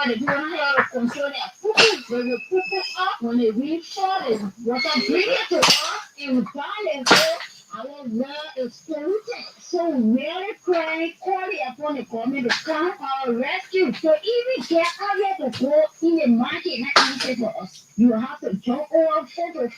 they do not have to control their poo. They will poo up when they reach for it. What I bring it to us in Thailand. Our well is polluted. So really crying, calling upon the government to come our rescue. So if we get out here to go in the market, not easy for us. You have to jump over 4 to 5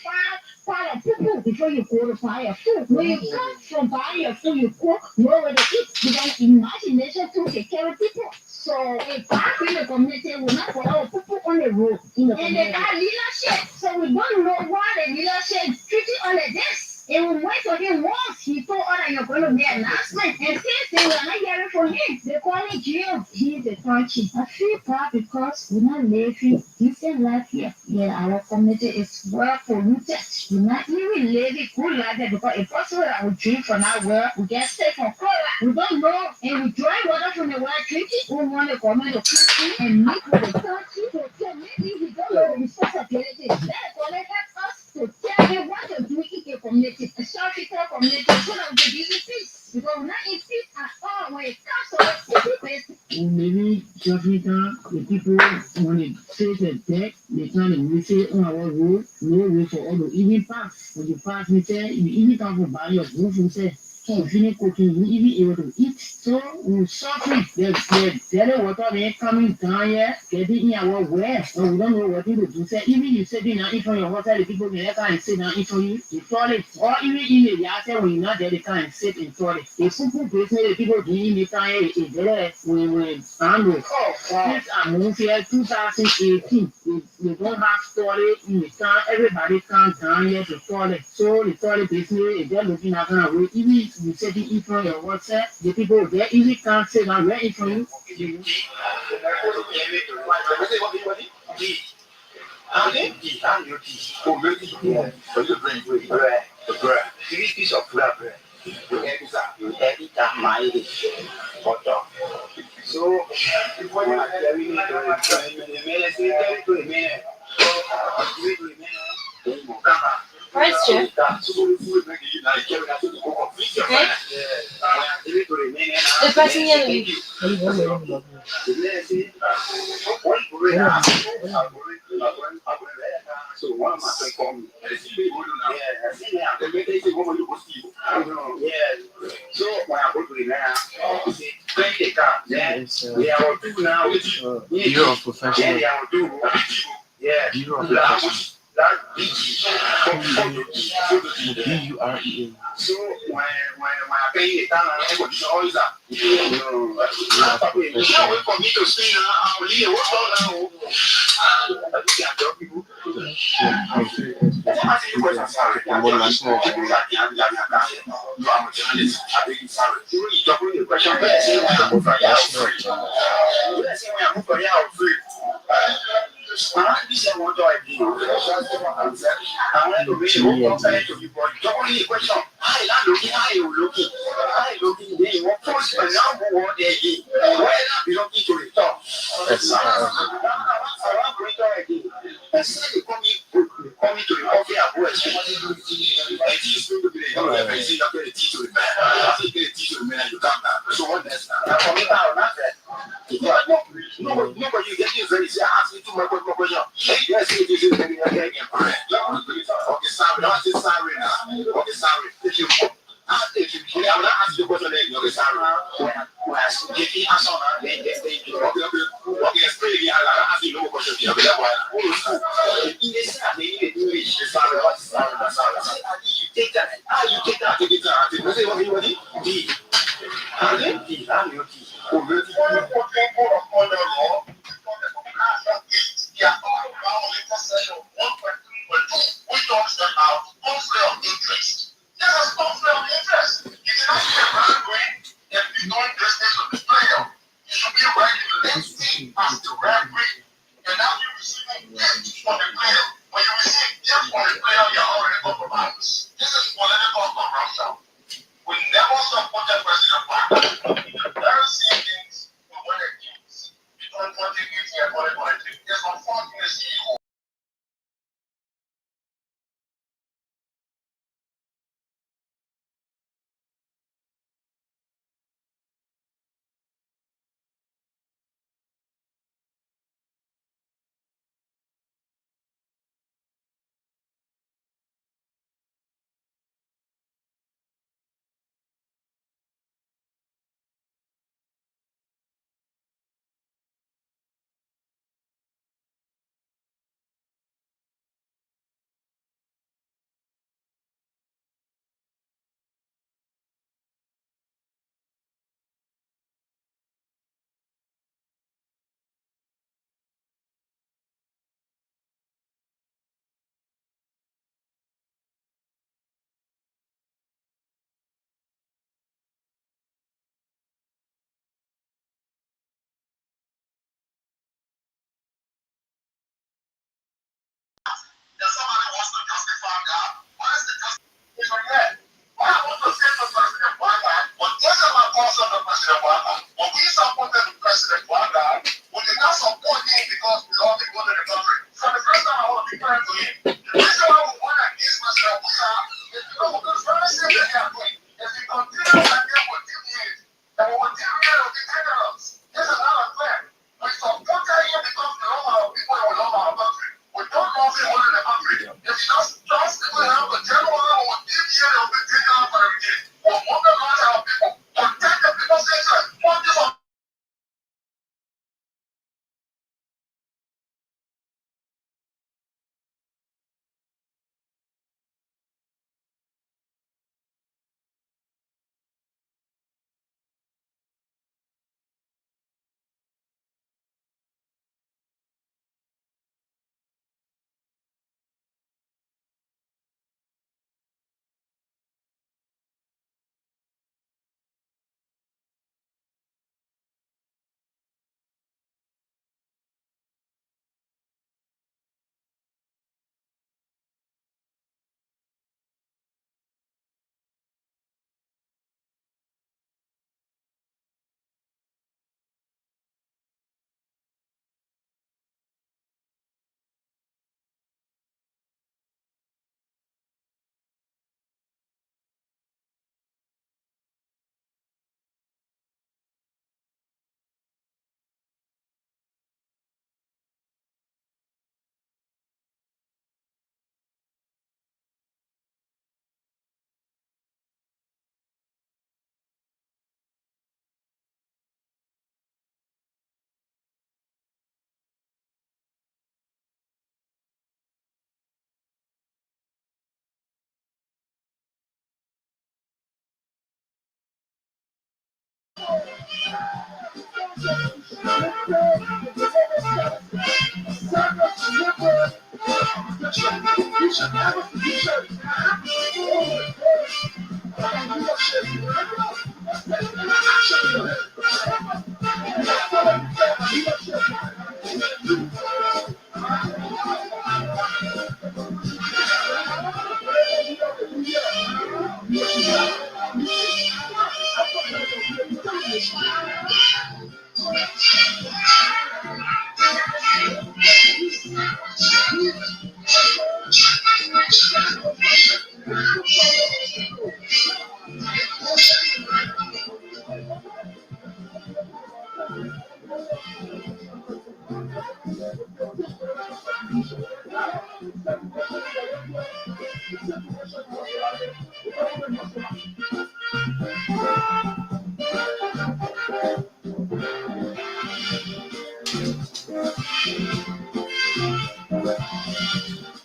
fire food before you go to buy your food. When you come from buying your food, you cook, you already eat. Because imagination to take care of people. So if back in the community will not follow people on the road. And they got leadership. So we don't know why the leadership treating all of this. It will wait for him once he told us that you're going to be an announcement. And since they were not hearing from him, they call him Jim. He is the country. I feel bad because we're not living decent life here. Yeah, our community is well polluted. We're not even living good life here because if possible that we drink from our well, we get sick from cholera. We don't know. And we draw water from the well drinking. We want the government to come in and meet with the country. So maybe we don't know the responsibility. Let the government help us to tell him what to do in the community. A South African community so that we can be in peace. Because we're not in peace at all when it comes to the people. Maybe Africa, the people, when they say the deck, they try to say on our road, no road for all the even pass. When you pass, we say, you even come for buy your food, you say, so finish cooking, you even able to eat. So we suffer. The water they coming down here, getting in our well. So we don't know what to do. Say, even you sitting down in front of your water, the people may come and sit down in front of you, you toilet. Or even in the yard, when you're not there, they come and sit in toilet. The simple place, the people doing the time is there when handle. Since I moved here 2018, we don't have toilet in the town. Everybody comes down here to toilet. So the toilet basically is just looking at kind of way. Even if you sit in front of your water, the people there even can't sit down right in front of you. Three pieces of bread. You edit that my so when I carry it to the minute, Where's Jeff? Okay. The person so one of my friends called me. So when I go to the man, he said, "Bring the car." Then we are two now. Bureau of Professional. Yeah. Bureau of Professional. BUREA. So when I pay the car, I go to always that. Wait for me to speak now. I'll leave. What's all now? This is what I do. I want to make a company to people. Don't only question. I not looking. I looking. They want first, but now what they do. Why not belonging to the top? I said they come to the coffee at work. I teach people to be the government. I see that they teach to the man. I think they teach to the man and you come back. So what next? For me now, not that. Nobody get this very say ask me too much question. Yes, it is very again. Okay, sorry, not this sorry now. Okay, sorry. If you I'm not asking you question again. Okay, sorry. When I give you answer now, then okay, explain again. I'm asking you no question. Okay, that's why. In this they need to do it. Sorry. You take that. You take that. You say what you D. We never supported President Biden. Very same things when they use. You don't want to use their money. There's unfortunately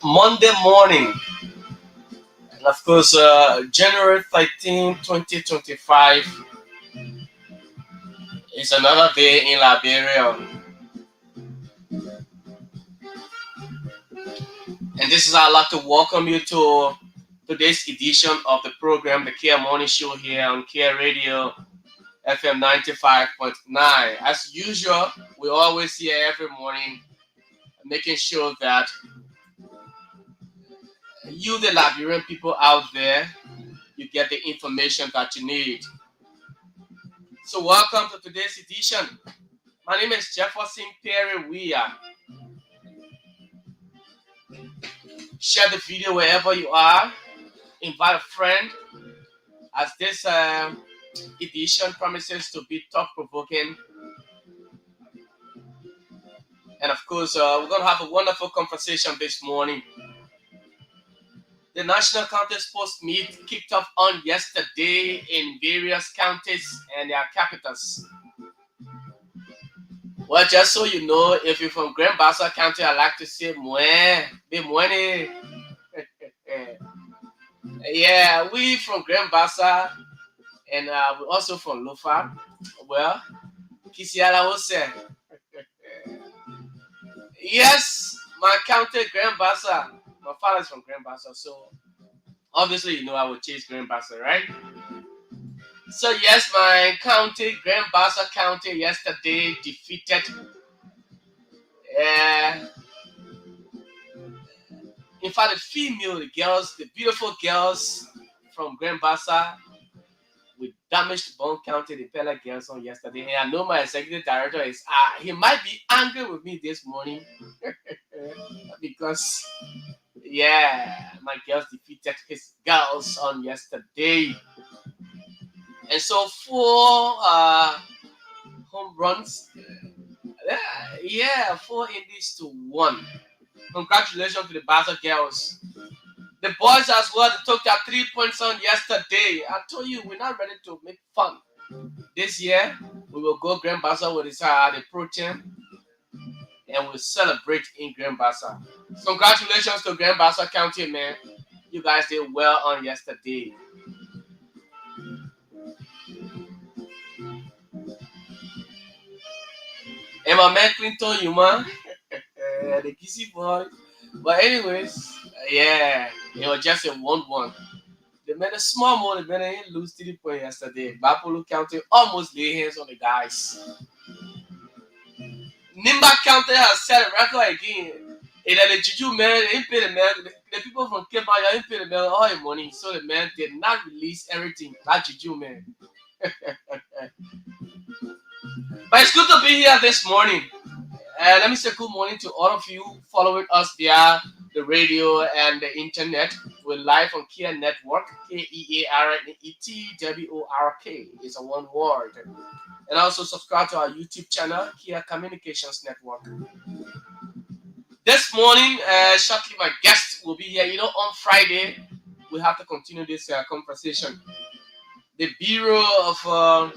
Monday morning, and of course, January 13, 2025 is another day in Liberia. And this is I'd like to welcome you to today's edition of the program, the Kear Morning Show here on Kear Radio FM 95.9. As usual, we always here every morning making sure that you, the Liberian people out there, you get the information that you need. So welcome to today's edition. My name is Jefferson Perry Weah. Share the video wherever you are. Invite a friend, as this edition promises to be thought-provoking. And of course, we're going to have a wonderful conversation this morning. The National County Sports Meet kicked off on yesterday in various counties and their capitals. Well, just so you know, if you're from Grand Bassa County, I like to say "mwen," be mwene. Yeah, we from Grand Bassa, and we also from Lofa. Well, Kisiala will say, yes, my county Grand Bassa. My father's from Grand Bassa, so obviously you know I would chase Grand Bassa, right? So yes, my county, Grand Bassa County, yesterday defeated In fact, the female, the girls, the beautiful girls from Grand Bassa, we damaged Bond County, the Pella girls on yesterday. And I know my executive director is, he might be angry with me this morning because, yeah, my girls defeated his girls on yesterday. And so 4 home runs, 4 Indies to 1. Congratulations to the Bassa girls. The boys as well, they took their 3 points on yesterday. I told you, we're not ready to make fun. This year, we will go Grand Bassa with the protein and we'll celebrate in Grand Bassa. Congratulations to Grand Bassa County, man. You guys did well on yesterday. And my man Clinton, you man, the kissy boy. But anyways, yeah, it was just a 1-1. They made a small more, they made a lose 3 points yesterday. Bapolo County almost lay hands on the guys. Nimba County has set a record again. And then the Juju man, they didn't pay the man, the people from Cape Maya didn't pay the man all the money. So the man did not release everything. That Juju man. But it's good to be here this morning. Let me say good morning to all of you following us via the radio and the internet. We're live on Kear Network, KEARNETWORK. It's a one word. And also subscribe to our YouTube channel, Kear Communications Network. This morning, shortly my guest will be here. You know, on Friday, we have to continue this conversation. The Bureau of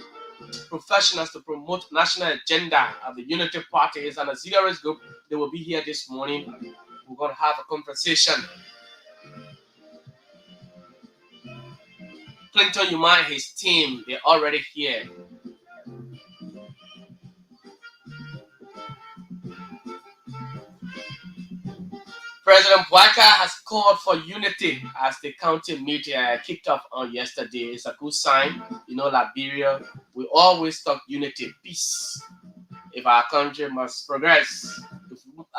Professionals to Promote National Agenda of the Unity Party is an auxiliary group. They will be here this morning. We're going to have a conversation. Clinton Yuma and his team, they're already here. President Waka has called for unity as the county meeting kicked off on yesterday. It's a good sign. You know, Liberia, we always talk unity, peace. If our country must progress,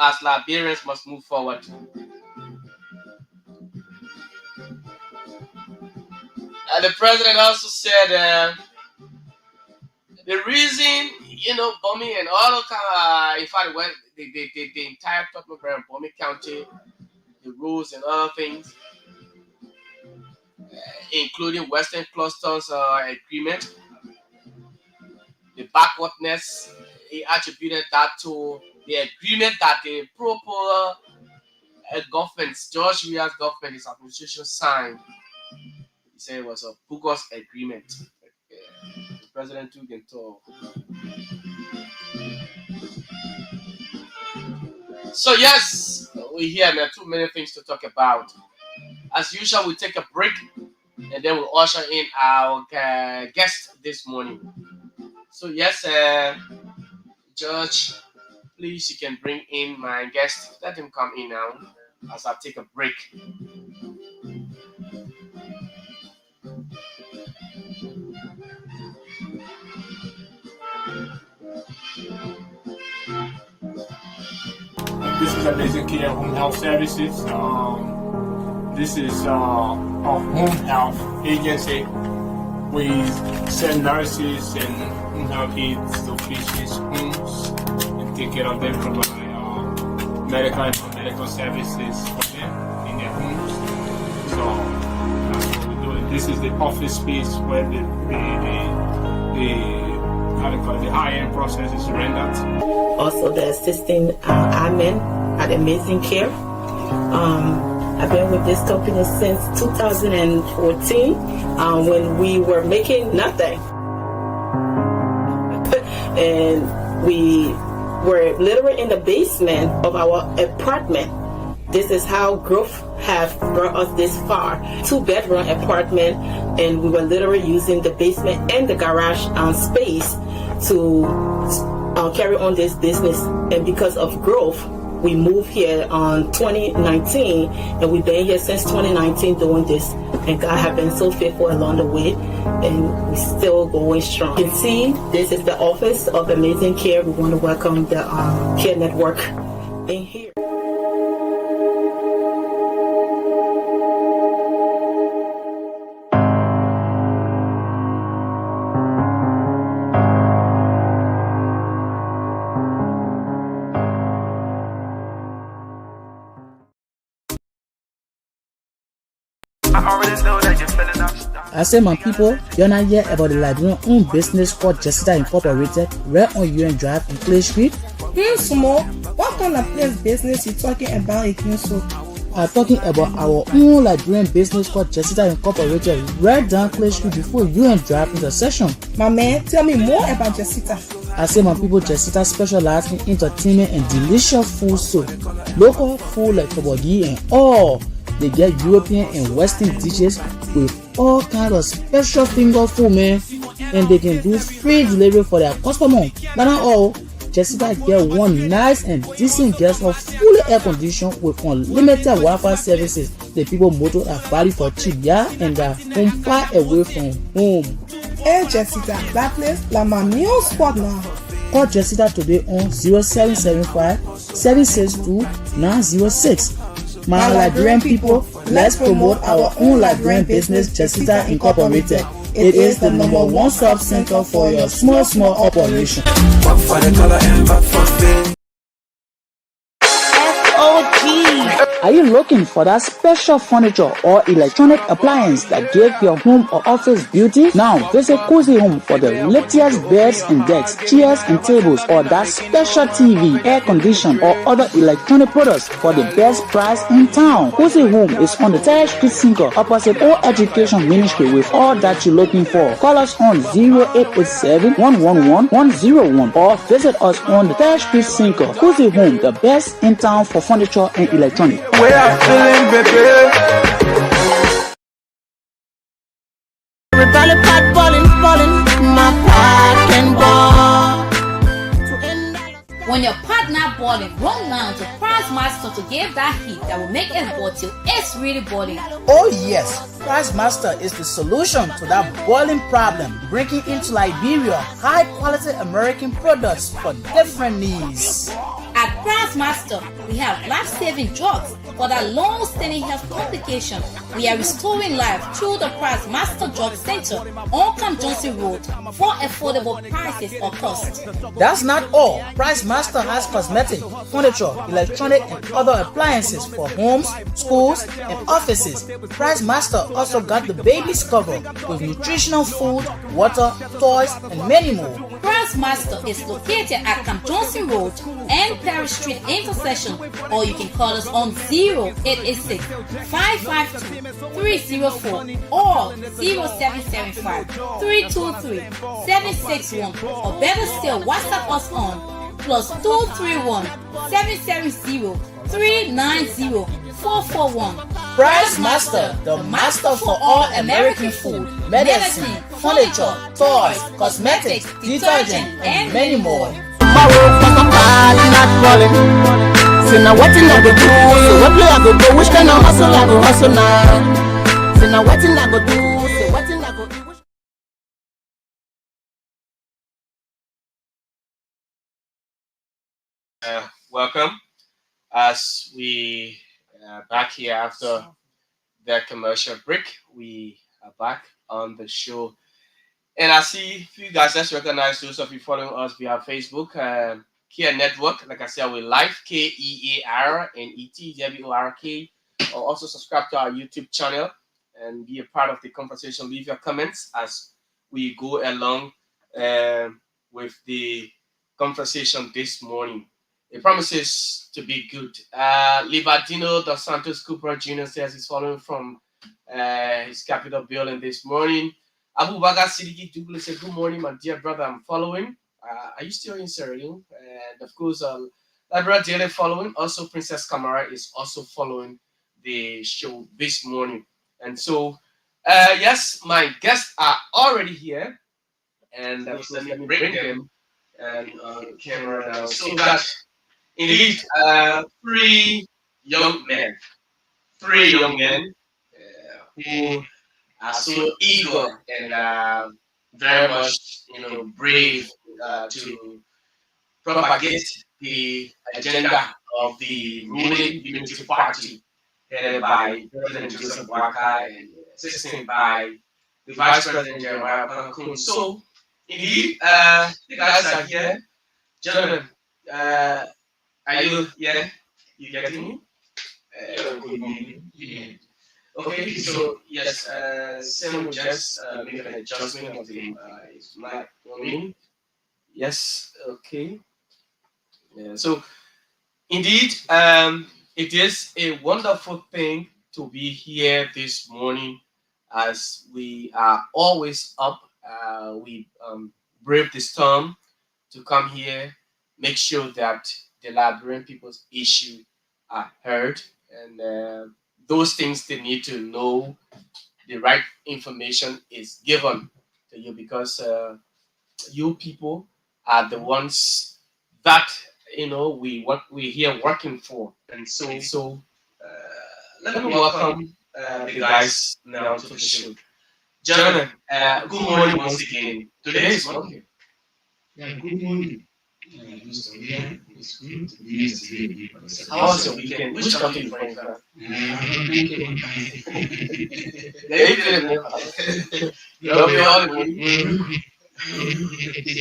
as Liberians must move forward. The president also said the reason, you know, bombing and all of in fact, when the entire top of Bombay County, the rules and other things, including Western Clusters agreement, the backwardness, he attributed that to the agreement that the proper government, George Weah's government, his administration signed. He said it was a bogus agreement. The president took and talk. So yes, we're here. There are too many things to talk about. As usual, we take a break and then we'll usher in our guest this morning. So yes, George, please, you can bring in my guest. Let him come in now as I take a break. This is Amazing Kear Home Health Services. This is a home health agency. We send nurses and home health aides to patients' homes and take care of them, provide medical and non-medical services for them in their homes. So that's what we're doing. This is the office space where the high-end process is rendered. Also the assisting admin at Amazing Care. I've been with this company since 2014 when we were making nothing. And we were literally in the basement of our apartment. This is how growth have brought us this far. 2-bedroom apartment, and we were literally using the basement and the garage space to carry on this business. And because of growth, we moved here on 2019, and we've been here since 2019 doing this. And God has been so faithful along the way, and we're still going strong. You can see this is the office of Amazing Care. We want to welcome the Kear Network in here. I say, my people, you're not hear about the Liberian owned business called Jessica Incorporated, right on UN Drive in Clay Street? Small. What kind of place business you talking about again, so? I'm talking about our own Liberian business called Jessica Incorporated, right down Clay Street before UN Drive intersection. My man, tell me more about Jessica. I say, my people, Jessica specializes in entertainment and delicious food, so local food like toboggi and all. They get European and Western dishes with all kinds of special finger food, man, and they can do free delivery for their customers. But not all. Jessica get one nice and decent guest house fully air conditioned with unlimited Wi-Fi services. The people motor are value for cheap, yeah, and they're home far away from home. Hey Jessica, that place like my new spot now. Call Jessica today on 0775 762 906. My Liberian people, let's promote our own Liberian business, Jessica Incorporated. It is the number one stop center for your small operation. Are you looking for that special furniture or electronic appliance that give your home or office beauty? Now visit Cozy Home for the latest beds and decks, chairs and tables, or that special TV, air condition, or other electronic products for the best price in town. Cozy Home is on the 3rd Street Sinker opposite All Education Ministry with all that you're looking for. Call us on 0887-111-101 or visit us on the 3rd Street Sinker. Cozy Home, the best in town for furniture and electronics. We are feeling baby. Everybody pot balling, my pot can ball. When your partner balling, run down to Price Master to give that heat that will make it ball till it's really balling. Oh yes, Price Master is the solution to that boiling problem, bringing into Liberia high quality American products for different needs. At Price Master, we have life-saving drugs for that long-standing health complication. We are restoring life through the Price Master Drug Center on Camp Johnson Road for affordable prices or cost. That's not all. Price Master has cosmetic, furniture, electronic, and other appliances for homes, schools, and offices. Price Master also got the baby's cover with nutritional food, water, toys, and many more. Price Master is located at Camp Johnson Road and Perry Street intersection, or you can call us on 0886 552 304 or 0775 323 761, or better still WhatsApp us on +231 770 390 441. Price Master, the master for all American food, medicine, furniture, toys, cosmetics, detergent, and many more. So now what in I go do? So what play I go do? Which kind of hustle I go hustle now? So now what in I go do? So what in I go do? Welcome, as we are back here after the commercial break. We are back on the show, and I see you guys just recognize those of you following us via Facebook, Kear Network. Like I said, we're live, KEARNETWORK. Or also subscribe to our YouTube channel and be a part of the conversation. Leave your comments as we go along with the conversation this morning. It promises to be good. Libardino dos Santos Cooper Jr. says he's following from his Capitol building this morning. Abu Baga Sidiki Douglas said, good morning, my dear brother. I'm following. Are you still in Sierra Leone? And of course, Labra Daily following. Also, Princess Kamara is also following the show this morning. And so, yes, my guests are already here. And let me bring them and camera now. So that indeed, three young men who are so eager and very much, brave to propagate the agenda of the ruling Unity Party, headed by President Joseph Boakai and assisted by the Vice President Jeremiah Pankun. So, indeed, the guys are here. Gentlemen, are you here? You getting me? Okay, so yes, Sam will just make an adjustment of his mic for me. Yes, okay. Yeah, so indeed, it is a wonderful thing to be here this morning as we are always up. We brave the storm to come here, make sure that the Liberian people's issue are heard, and those things they need to know, the right information is given to you because you people are the ones that we here working for, and so let me welcome the guys now to the show. Gentlemen, good morning once again. Today is Monday. Yeah, good morning. Mr. Weah, it's good to be here today. How was your weekend? Which country you from? Thank you. Yeah, you did it. You love your holiday.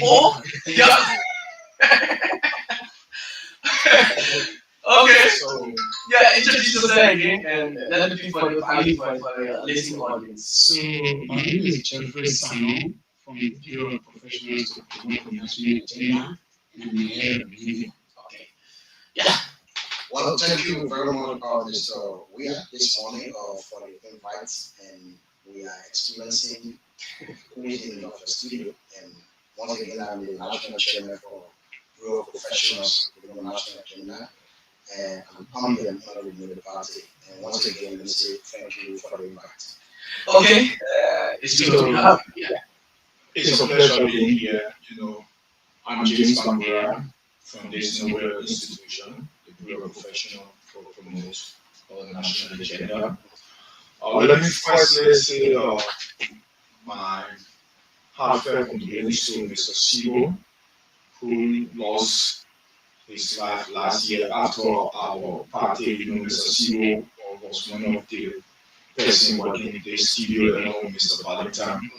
Oh, yeah. Okay, so yeah, introduce yourself again and let the people for the listening audience. So, my name is Jefferson from the Bureau of Professionals to Promote the National Agenda and the area of living. Okay. Yeah. Well, thank you very much, Mr. Weah, this morning for the invite, and we are experiencing meeting of the studio. And once again, I'm the national chairman for Bureau of Professionals to the National Agenda, and I'm humbled and honored with the party. And once again, let me say thank you for the invite. Okay, it's good to have you. Yeah. It's a pleasure being here. I'm James Bambara from this Nobel institution, the Bureau of Professional for Promote the National Agenda. Let me firstly say my heartfelt condolences to Mr. Sibo, who lost his life last year after our party. Mr. Sibo was one of the person working in the studio along with Mr. Valentine.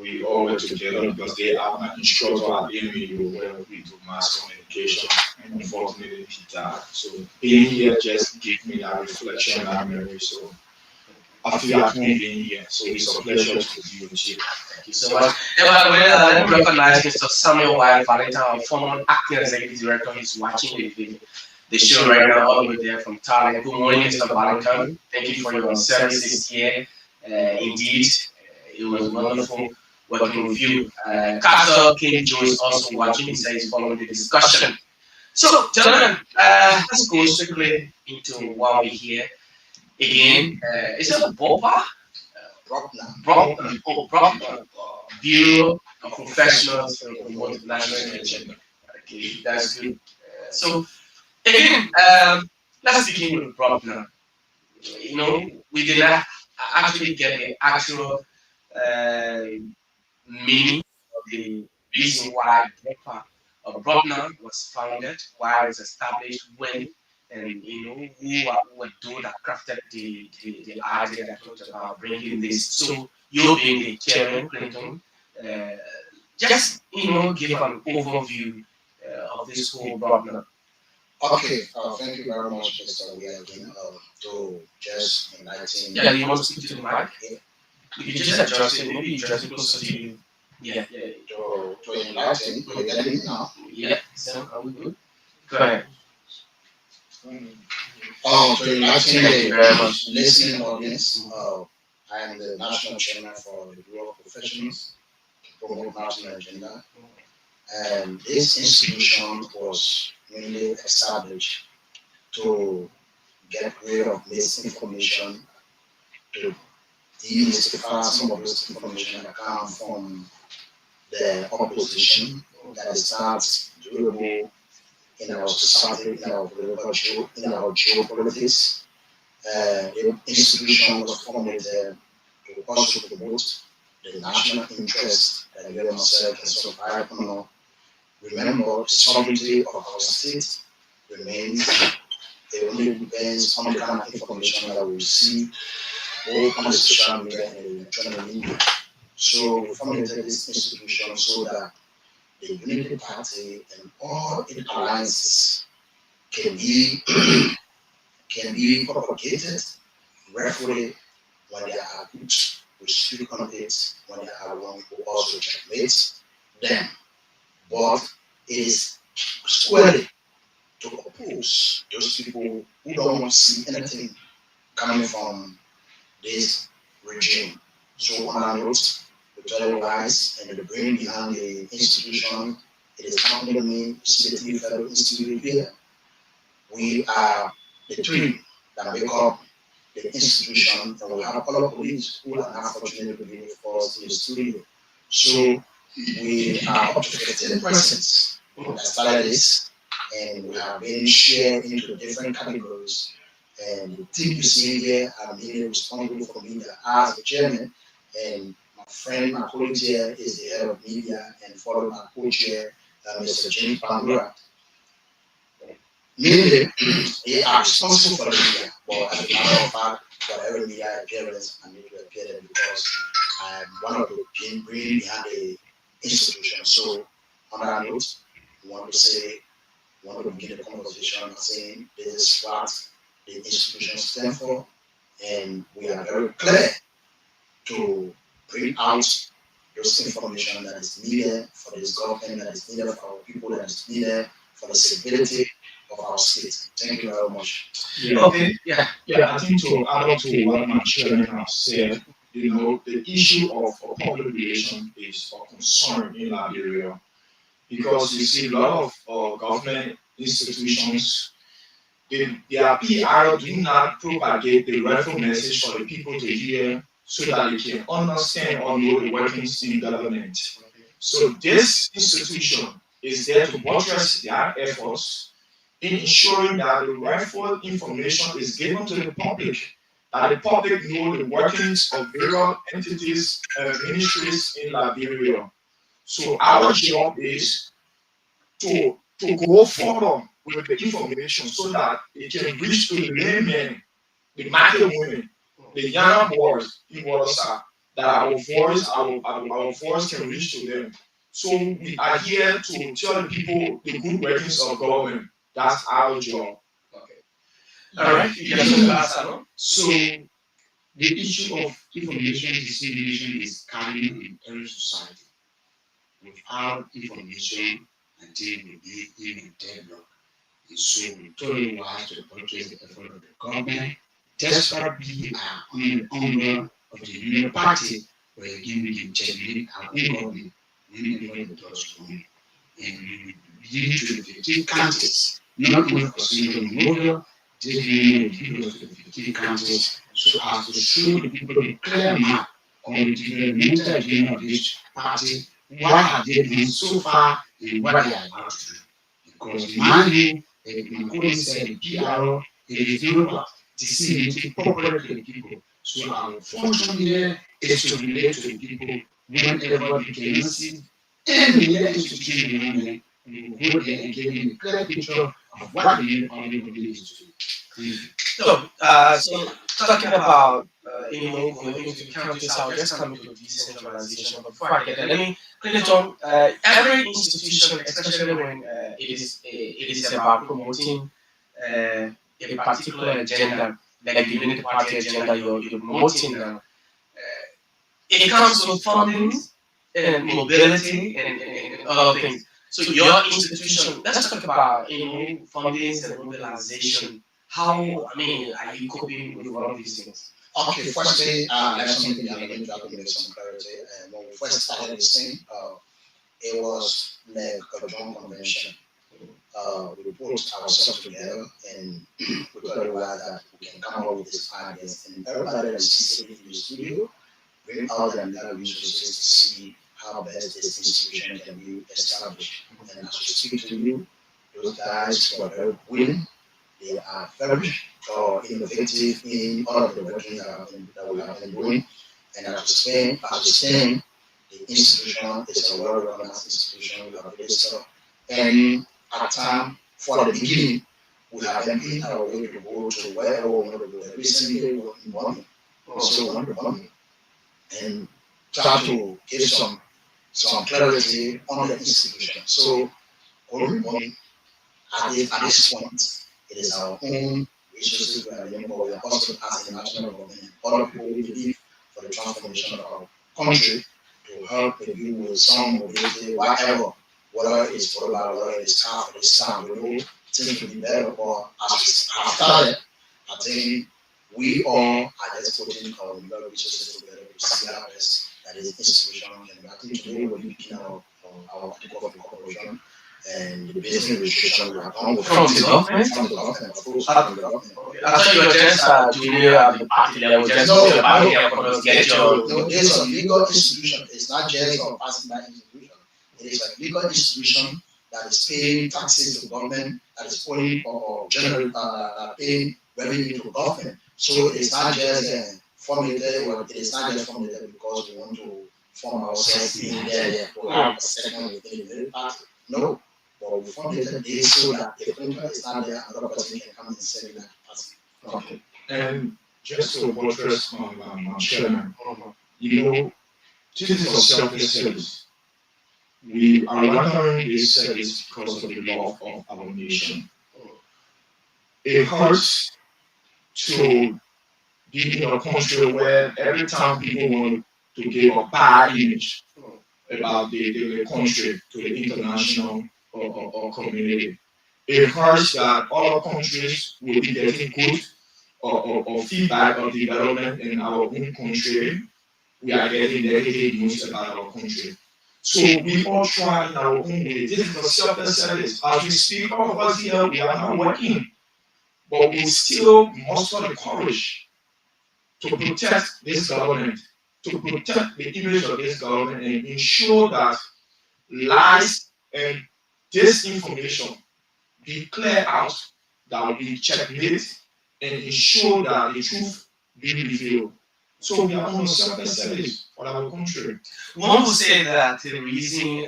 We all were together because they are my instructor at AMU where we do mass communication, and unfortunately he died. So being here just gave me that reflection, that memory. So I feel at home being here. So it's a pleasure to be with you. Thank you so much. Let me recognize Mr. Samuel Wild Valentine, our former acting executive director. He's watching the show right now, all the way there from Thailand. Good morning, Mr. Valentine. Thank you for your services here. Indeed, it was wonderful working with you. Castle King Joe is also watching. He says he's following the discussion. So, gentlemen, let's go strictly into why we're here. Again, is it BOPA? Bureau of Professionals for Promote the National Agenda. Okay, that's good. So, again, let's begin with BROP now. We did not actually get the actual meaning of the reason why BROPNA was founded, why it was established, when, and who were those that crafted the idea that talked about bringing this. So you being the chairman, Clinton, just give an overview of this whole BROPNA. Okay, thank you very much, Mr. Weah, again, to just enlighten. Yeah, you want to speak to the mic? Yeah. You can just adjust it, maybe adjust it closer to you. Yeah. To enlighten, you get it now. Yeah, so are we good? Go ahead. To enlighten the listening audience, I am the national chairman for the Bureau of Professionals to promote national agenda. And this institution was mainly established to get rid of misinformation, to demystify some of this information that come from the opposition that is not durable in our society, in our geopolitics. The institution was formed to also promote the national interest that we ourselves can survive on. Remember, the sovereignty of our state remains. It only depends on the kind of information that we receive both on the social media and the electronic media. So we formulated this institution so that the Unity Party and all its alliances can be propagated, refuted, when they are good, we speak on it. When they are wrong, we also checkmate them. But it is squarely to oppose those people who don't want to see anything coming from this regime. So on our note, the very wise and the brain behind the institution, it is accompanying me to see the three federal institute here. We are the three that make up the institution, and we have other colleagues who are now fortunate to be with us in the studio. So we are up to 15 persons that started this, and we have been shared into different categories. And the team you see here, I'm mainly responsible for media as the chairman, and my friend, my colleague here is the head of media, and followed by co-chair, Mr. James Pangura. Mainly, they are responsible for the media, but as a matter of fact, for every media appearance, I need to appear there because I'm one of the brain behind the institution. So, on that note, we want to begin the conversation by saying this is what the institution stands for, and we are very clear to bring out those information that is needed for this government, that is needed for our people, that is needed for the stability of our state. Thank you very much. Yeah. Okay. Yeah. I think to add on to what my chairman has said, the issue of public relation is a concern in Liberia because you see a lot of government institutions, their PR do not propagate the rightful message for the people to hear so that they can understand or know the workings in government. So this institution is there to buttress their efforts in ensuring that the rightful information is given to the public, that the public know the workings of various entities and ministries in Liberia. So our job is to go further with the information so that it can reach to the laymen, the market women, the young boys in Warsaw, that our voice can reach to them. So we are here to tell the people the good workings of government. That's our job. Okay. All right. So the issue of information dissemination is carrying in every society. Without information, until we be in a deadlock. And so we totally wise to purchase the effort of the government, despite we are on the honor of the Union Party, where again we can checkmate our own government whenever the doors wrong. And we lead to the 15 counties, not only for Central Monrovia, this union will give us the 15 counties so as to show the people the clear map on the developmental agenda of this party. What have they done so far and what they are about to do? Because mind you, my colleague said the PRO, it is not disseminated properly to the people. So our function here is to relate to the people whenever we can see any media institution around them. We will go there and give them a clear picture of what the media public is to do. So talking about going into counties, I'll just come into decentralization. But before I get there, let me quickly John. Every institution, especially when it is about promoting a particular agenda, like the Unity Party agenda you're promoting now, it comes with funding and mobility and other things. So your institution, let's talk about fundings and mobilization. How are you coping with all of these things? Okay, firstly, that's something that I'm going to give some clarity. And when we first started this thing, it was like a joint convention. We put ourselves together and we thought that we can come up with these ideas. And everybody that is sitting in the studio bring out their resources to see how best this institution can be established. And as we speak to you, those guys who are very willing, they are very innovative in all of the working that we have been doing. And as we stand, the institution is a well-run institution. We have registered. And at time for the beginning, we have been in our way to go to wherever we want to go. Recently, we were in London, also London, and try to give some clarity on the institution. So, at this point, it is our own resources we are doing, but we are also as a national government, other people who believe for the transformation of our country to help maybe with some mobility, whatever it is for about, whether it is car for this time, we know things will be better. But as we have started, I think we all are just putting our resources together to see how best that is institution can. I think today we're looking at our article of incorporation and the business registration we have done with From the government? From the government, of course, from the government. I thought you were just junior at the party level, just No, the party level, get your... No, there's a legal institution. It's not just a passing by institution. It is a legal institution that is paying taxes to government, that is paying or generally paying revenue to government. So it's not just formulated, or it is not just formulated because we want to form ourselves in there to have a second within the party. No, but we formulated this so that if Clinton is not there, another person can come and serve that party. Okay. And just to buttress on Chairman, you know, this is a selfless service. We are rendering this service because of the love of our nation. It hurts to be in a country where every time people want to give a bad image about the country to the international or community. It hurts that other countries will be getting good or feedback of development in our own country. We are getting negative news about our country. So we all try in our own way. This is a selfless service. As we speak, all of us here, we are not working, but we still muster the courage to protect this government, to protect the image of this government and ensure that lies and disinformation be cleared out, that we checkmate and ensure that the truth be revealed. So we are on a selfless service for our country. One would say that the reason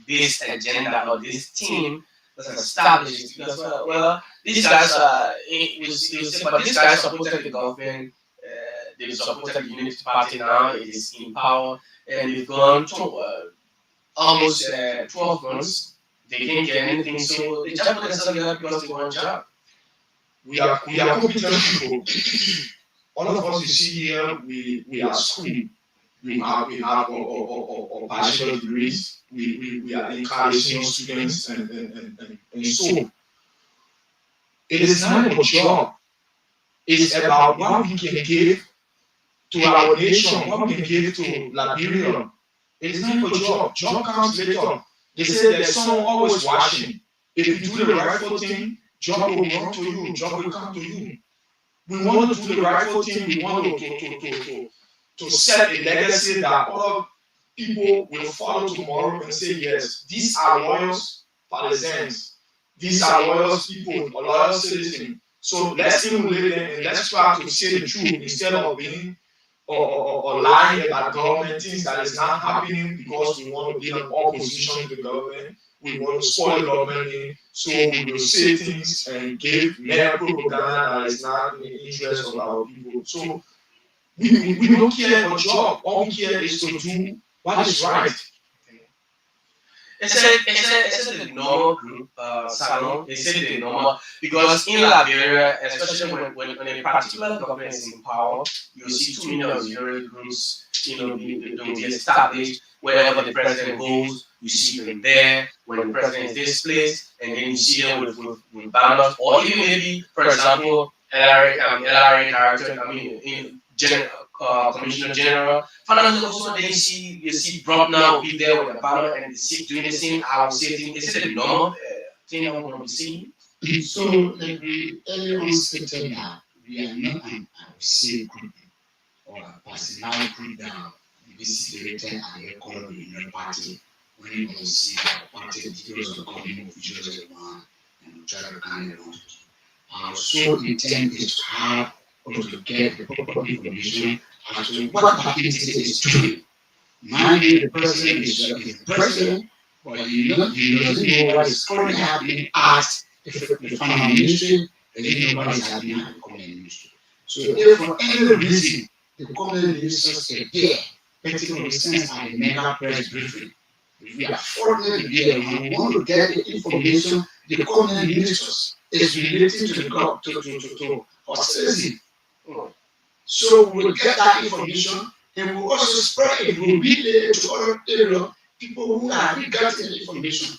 this agenda or this team was established is because, well, these guys but these guys supported the government, they supported the Unity Party now, it is in power, and they've gone to almost 12 months. They didn't get anything, so they just put themselves together because they want a job. We are competent people. All of us you see here, we are school. We have our bachelor degrees. We are encouraging students and so. It is not a job. It's about what we can give to our nation, what we can give to Liberia. It is not a job. Job comes later. They say there's someone always watching. If you do the rightful thing, job will run to you, job will come to you. We want to do the rightful thing. We want to set a legacy that other people will follow tomorrow and say, yes, these are loyal partisans. These are loyal people, loyal citizens. So let's emulate them and let's try to say the truth instead of being or lying about government, things that is not happening because we want to be in opposition to the government. We want to spoil the government, so we will say things and give mere propaganda that is not in the interest of our people. So we don't care about job. All we care is to do what is right. It's a normal group, salon. They say the normal because in Liberia, especially when a particular government is in power, you see too many auxiliary groups, be established. Wherever the president goes, you see them there. When the president is displaced, and then you see them with banners, or even maybe, for example, LRA director, Commissioner General. Finally, also then you see Brock now be there with a banner and doing the same. I would say, is it a normal thing I want to be seeing? So, like we earlier stated now, we are not an RC group or a personal group that is directed and recorded in your party. When you can see the party details of the government officials of one and try to kind of our sole intent is to have or to get the proper information as to what the party is doing. Mind you, the president is the president, but he doesn't know what is currently happening at the final ministry, and he know what is happening at the command ministry. So if for any reason the command ministers are there, particularly instance at the mega press briefing, if we are fortunate to be there, we want to get the information the command ministers is relating to the God to hostility. So we will get that information and we will also spread it. We will relay it to other area people who are getting the information.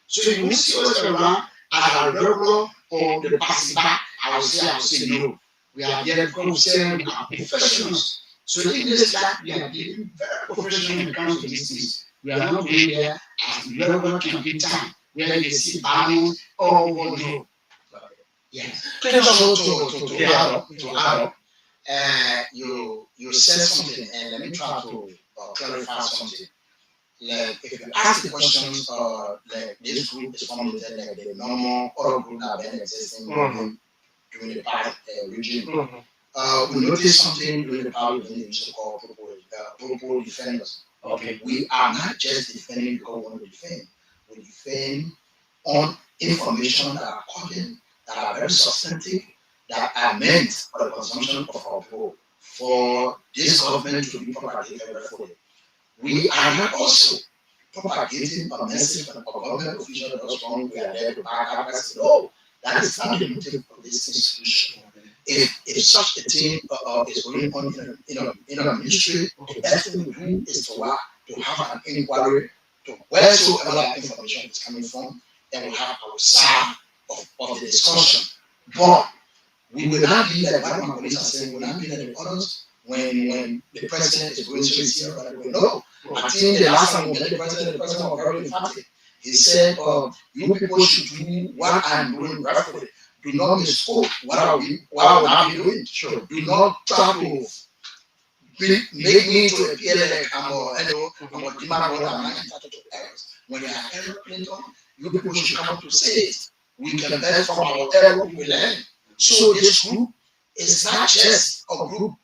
So you will see us around as a regular or the passing by. I will say no. We are here because we are professionals. So in this life, we are getting very professional when it comes to these things. We are not going there as regular campaign time where you see banners all over the world. Yes. So to add up, you said something, and let me try to clarify something. Like if you ask the questions, like this group is formulated like the normal other group that have been existing during the past regime. We noticed something during the past regime, so-called purple defenders. Okay. We are not just defending because we want to defend. We defend on information that are according, that are very substantive, that are meant for the consumption of our people, for this government to be propagated fully. We are not also propagating a message from a government official that was wrong. We are there to back up and say, no, that is not the motive of this institution. If such a thing is going on in a ministry, the best thing we do is to have an inquiry to wheresoever that information is coming from, and we have our side of the discussion. But we will not be like what my colleagues are saying, we will not be like the others when the president is going to receive it. No. I think the last time we met the president was very emphatic. He said, you people should do what I'm doing rightfully. Do not misquote what I will not be doing. Sure. Do not try to make me to appear like I'm a demand what I'm not entitled to errors. When you are error Clinton, you people should come to say it. We can learn from our error, we learn. So this group is not just a group.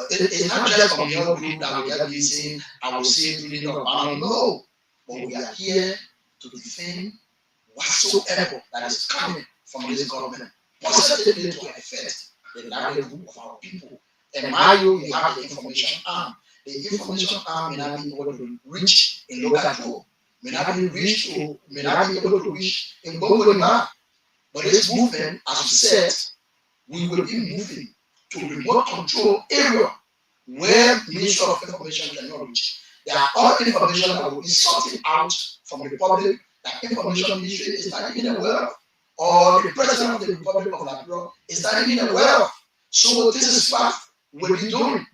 It's not just a mere group that we are saying, I will say, no. But we are here to defend whatsoever that is coming from this government, positively to affect the livelihood of our people. And you have the information arm. The information arm may not be able to reach in local control, may not be able to reach in Bongo. But this movement, as we said, we will be moving to remote control area where Ministry of Information cannot reach. There are all information that will be sorted out from the public that information ministry is not even aware of, or the president of the Republic of Liberia is not even aware of. So this is what we'll be doing.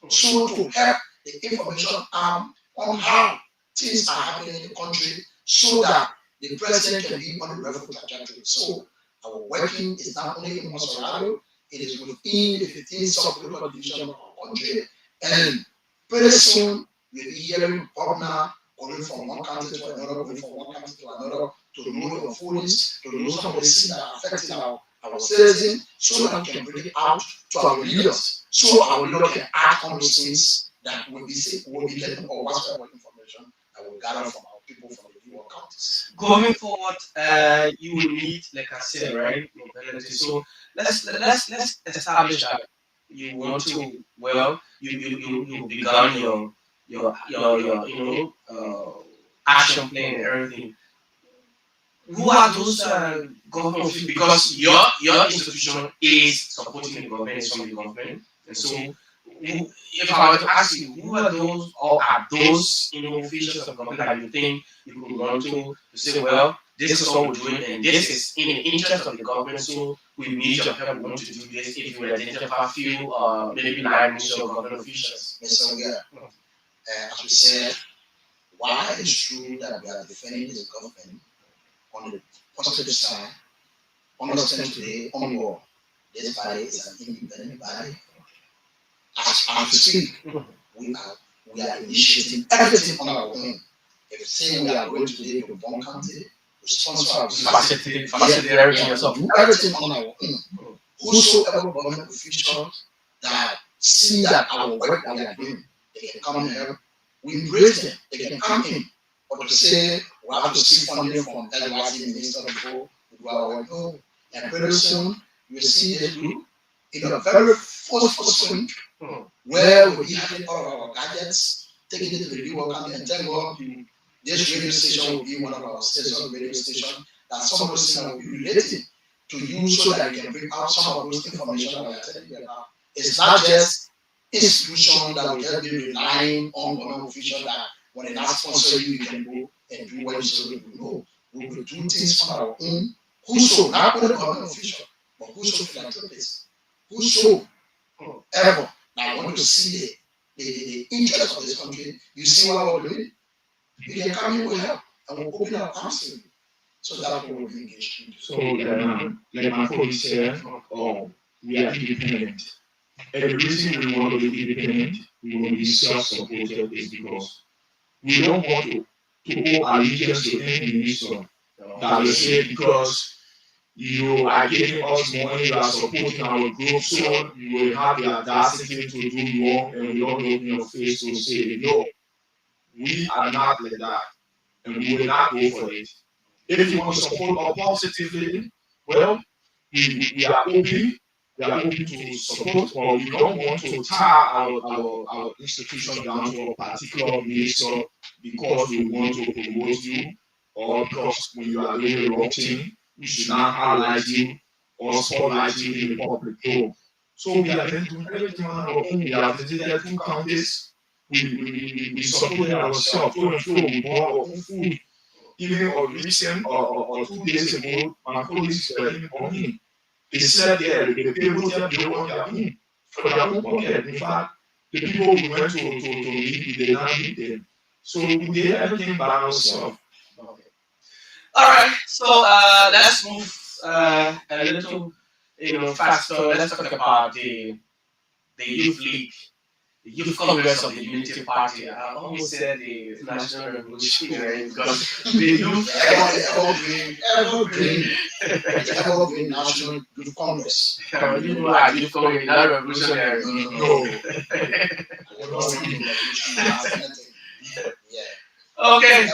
So to help the information arm on how things are happening in the country so that the president can be on the revenue trajectory. So our working is not only in Masorado, it is within the 15 sub-local division of our country. And pretty soon, we'll be hearing partner going from one country to another, going from one country to another, to know the foolish, to know some of the things that are affecting our citizens, so that we can bring it out to our leaders, so our leaders can act on those things that will be getting or whatever information that will gather from our people from the different counties. Going forward, you will need, like I said, right? So let's establish that you want to, well, you begun your action plan and everything. Who are those government officials? Because your institution is supporting the government, is from the government, and so if I were to ask you, who are those, or are those officials of government that you think you could run to say, well, this is what we're doing, and this is in the interest of the government, so we need your help. We want to do this. If you identify a few, maybe 9 ministerial government officials. Yes, as we said, while it's true that we are defending this government on the positive side, understand today onward, this body is an independent body. As we speak, we are initiating everything on our own. If saying we are going today to one county, to sponsor our facilitate everything yourself. Do everything on our own. Whosoever government officials that see that our work that we are doing, they can come here. We embrace them. They can come in. But to say we have to seek funding from LYC Minister before we do our work, no. And very soon you will see this group in a very forceful swing where we'll be having all of our gadgets, taking it to the review and tell God this radio station will be one of our stations, radio station that some of those things will be related to you so that you can bring out some of those information that we are telling you about. It's not just institution that will just be relying on government officials that when they not sponsor you, you can go and do what you say you do. No, we will do things on our own. Whoso, not only government official, but whoso philanthropists, whoso ever that want to see the interest of this country, you see what we're doing, you can come in with help and we'll open our arms to you. So that's what we'll be engaged in. So, like my colleague said, we are independent. And the reason we want to be independent, we want to be self-supported, is because we don't want to owe allegiance to any minister that will say because you are giving us money, you are supporting our group, so you will have the audacity to do wrong, and we don't open your face to say, no, we are not like that, and we will not go for it. If you want to support us positively, well, we are open. We are open to support, but we don't want to tie our institution down to a particular minister because we want to promote you, or because when you are doing the wrong thing, we should not highlight you or spotlight you in the public. So we have been doing everything on our own. We have visited 2 counties. We supported ourselves to and fro. We bought our own food. Even a recent or 2 days ago, my colleagues were even on me. They said there, the people there, they want their own, for their own pocket. In fact, the people we went to meet, we did not meet them. So we did everything by ourselves. All right, so let's move a little, faster. Let's talk about the Youth League, the Youth Congress of the Unity Party. I almost said the National Revolutionary because the youth evergreen National Youth Congress. You are Youth Congress, not revolutionary. No. Okay,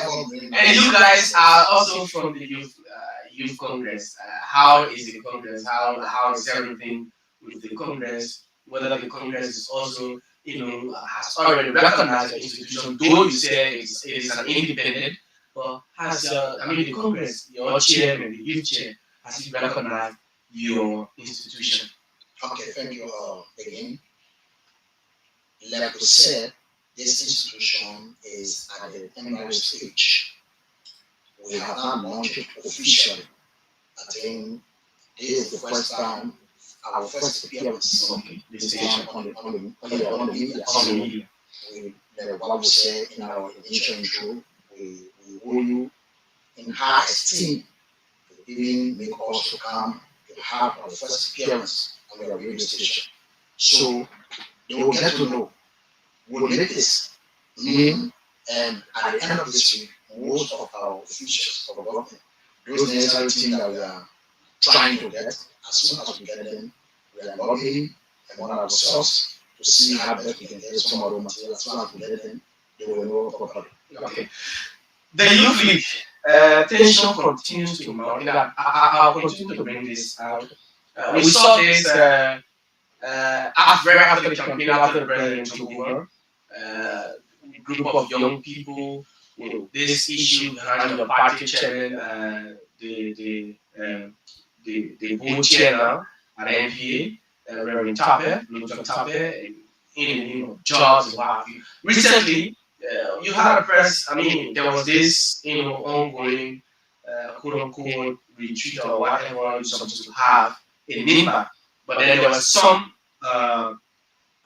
and you guys are also from the Youth Congress. How is the Congress? How is everything with the Congress? Whether the Congress is also, has already recognized the institution, though you say it is an independent, but has the Congress, your chairman, the youth chair, has recognized your institution? Okay, thank you again. Like we said, this institution is at the embryo stage. We have not launched it officially. I think this is the first time, our first appearance on the media. What we say in our initial intro, we hold you in high esteem to even make us to come to have our first appearance on the radio station. So they will get to know what it is. And at the end of this week, most of our officials of government, those necessary things that we are trying to get, as soon as we get them, we are lobbying among ourselves to see how best we can get some of the material. As soon as we get them, they will know properly. Okay. The Youth League, tension continues to mount. I'll continue to bring this out. We saw this after the campaign, after the president took over. Group of young people with this issue behind the party chairman, the board chair now at NPA, Reverend Tape, in the name of jobs and what have you. Recently, you had a press, there was this ongoing quote unquote retreat or whatever you're supposed to have in Nimba, but then there was some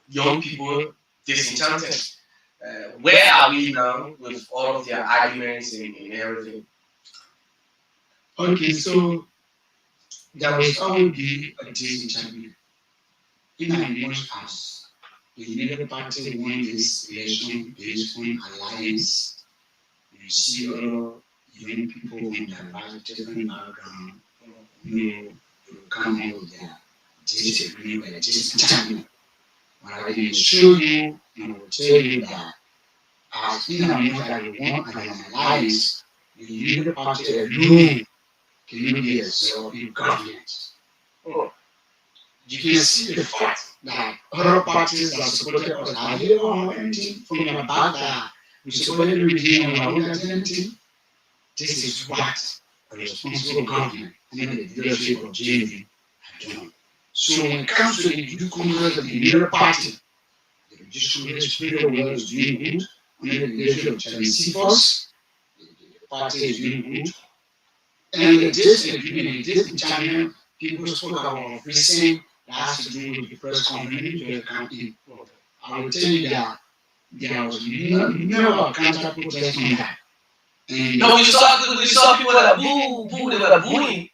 young people disenchanted. Where are we now with all of their arguments and everything? Okay, so there will always be a disenchantment. In as much as the United Party won this election based on alliance, you see other young people with a different background, you come out with their disagreement and disenchantment. But I can show you and will tell you that as in as much as you want an alliance, the United Party alone cannot be a self-government. You can see the fact that other parties that supported us are here on anything from the back that we supported the regime on our own identity. This is what a responsible government under the leadership of JV are doing. So when it comes to the Youth Congress of the Labour Party, the Youth Congress pretty well is doing good under the leadership of Charlie Seaforth. The party is doing good. And this agreement, this China, people spoke about recent that has to do with the press conference to the campaign. I will tell you that there was never a counter protest on that. And no, we saw people that boo, they were booing.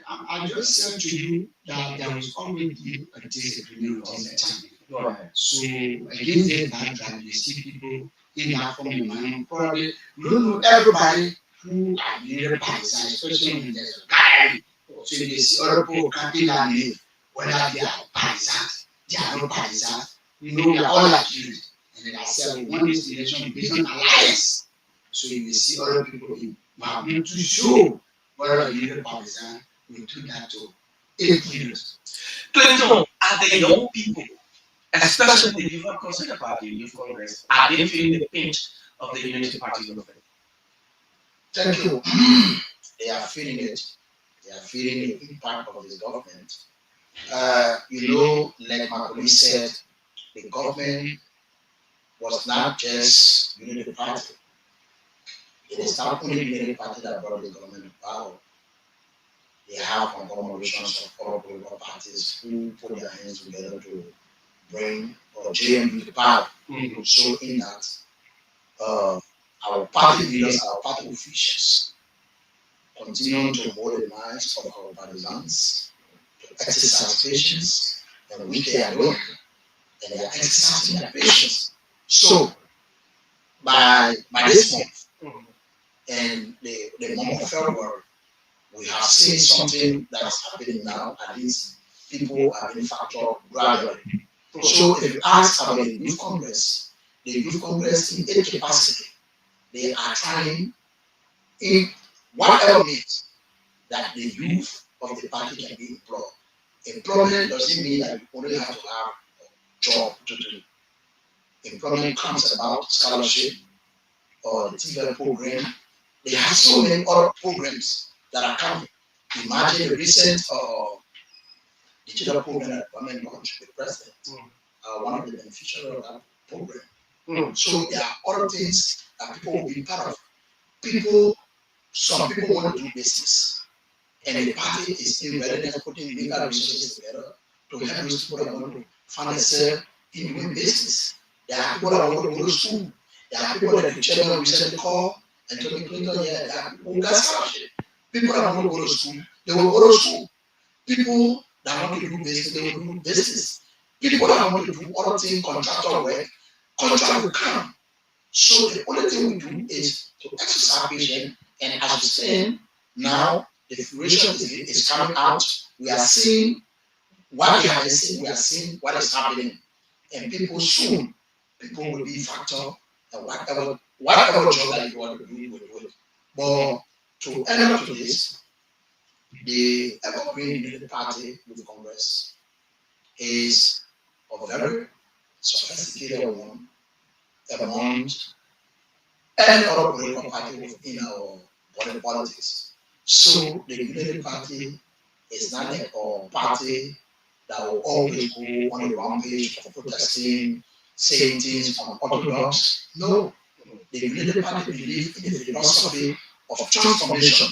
I just said to you that there was already a disagreement on that time. So against this backdrop, you see people in that form of mind, probably we don't know everybody who are leader partisan, especially when there's a guy. So they see other people camping that name, whether they are partisans, they are not partisans. We know we are all accused. And then I said, we want this election based on alliance. So you see other people in Mahmoud to show whether leader partisan will do that to 8 years. Clinton, are the young people, especially the youth concerned about the Youth Congress, are they feeling the pinch of the Unity Party government? Thank you. They are feeling it. They are feeling the impact of this government. Like my colleague said, the government was not just Unity Party. It is not only Unity Party that brought the government to power. They have conglomerations of other political parties who put their hands together to bring JMU to power. So in that, our party leaders, our party officials, continue to hold the minds of our partisans, to exercise patience, and which they are doing, and they are exercising their patience. So, by this month, and the month of February, we have seen something that is happening now, at least people are being factored gradually. So if you ask about the Youth Congress in any capacity, they are trying in whatever means that the youth of the party can be employed. Employment doesn't mean that you only have to have a job to do. Employment comes about scholarship or the TV program. They have so many other programs that are coming. Imagine the recent digital program that government launched with the president. One of the beneficiaries of that program. So there are other things that people will be part of. Some people want to do business, and the party is still ready to putting legal resources together to help those people that want to find themselves in doing business. There are people that want to go to school. There are people that the chairman recently called and told me, Clinton, there are people who got scholarship. People that want to go to school, they will go to school. People that want to do business, they will do business. People that want to do other things, contractor work, contract will come. So the only thing we do is to exercise patience, and as we stand now, the fruition is coming out. We are seeing what we have been seeing, we are seeing what is happening. And people will be factor and whatever job that you want to do, you will do it. But to end up to this, the Evergreen Unity Party with Congress is a very sophisticated one among any other political party within our politics. So the Unity Party is not like a party that will always go on the rampage of protesting, saying things unorthodox. No, the Unity Party believes in the philosophy of transformation.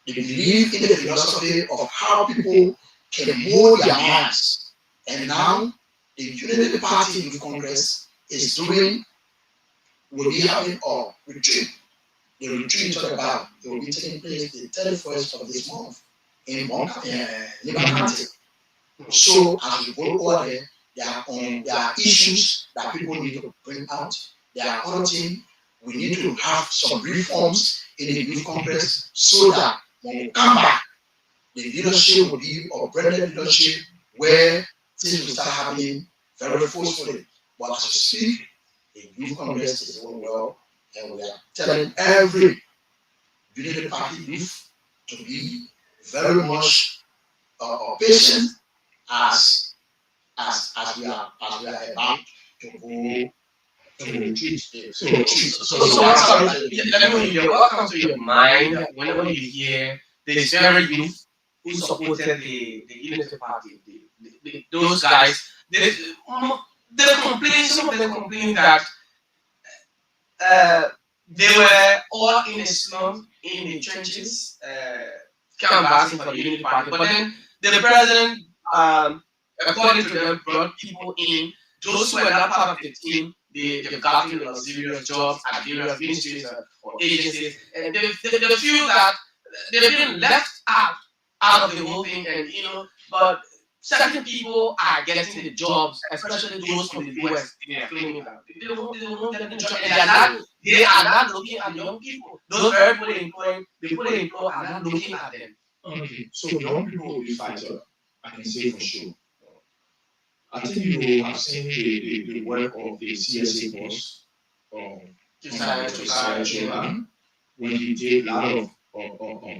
They believe in the philosophy of how people can mold their minds. And now, the Unity Party Youth Congress will be having a retreat. The retreat talk about it will be taking place the 31st of this month in Liba County. So as we go over there are issues that people need to bring out. There are other things. We need to have some reforms in the Youth Congress so that when we come back, the leadership will be a branded leadership where things will start happening very forcefully. But as we speak, the Youth Congress is doing well, and we are telling every Unity Party youth to be very much patient as we are about to go What comes to your mind whenever you hear this very youth who supported the Unity Party, those guys, they're complaining, some of them complaining that they were all in a slum, in the trenches, canvassing for the Unity Party. But then the president, according to them, brought people in. Those who were not part of the team, they've gotten luxurious jobs at various ministries or agencies, and they feel that they've been left out of the whole thing, and but certain people are getting the jobs, especially those from the West. They are claiming that they don't get the job, and they are not looking at young people. Those very people they employ are not looking at them. Okay, so young people will be fighter, I can say for sure. I think you have seen the work of the CSA boss, Josiah Jordan, when he did a lot of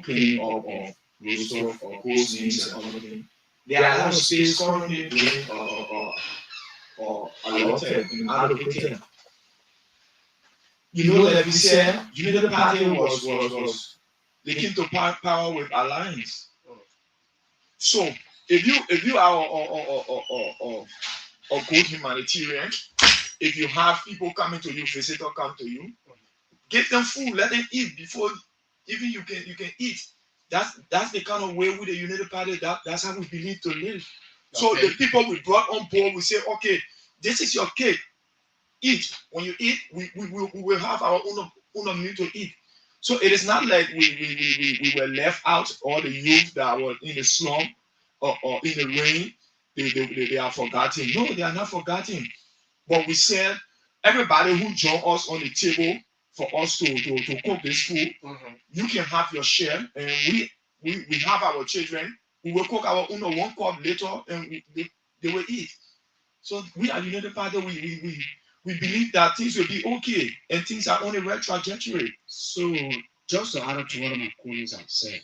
cleaning up of road stuff or host names and everything. There are a lot of space currently being allotted and allocated. You know that we said Unity Party was they came to power with alliance. So if you are a good humanitarian, if you have people coming to you, visitor come to you, give them food, let them eat before even you can eat. That's the kind of way with the Unity Party. That's how we believe to live. So the people we brought on board, we say, okay, this is your cake. Eat. When you eat, we will have our own meal to eat. So it is not like we were left out, or the youth that were in the slum or in the rain, they are forgotten. No, they are not forgotten. But we said everybody who joined us on the table for us to cook this food, you can have your share, and we have our children. We will cook our own 1 cup later, and they will eat. So we are United Party. We believe that things will be okay, and things are on the right trajectory. So just to add to what my colleagues have said,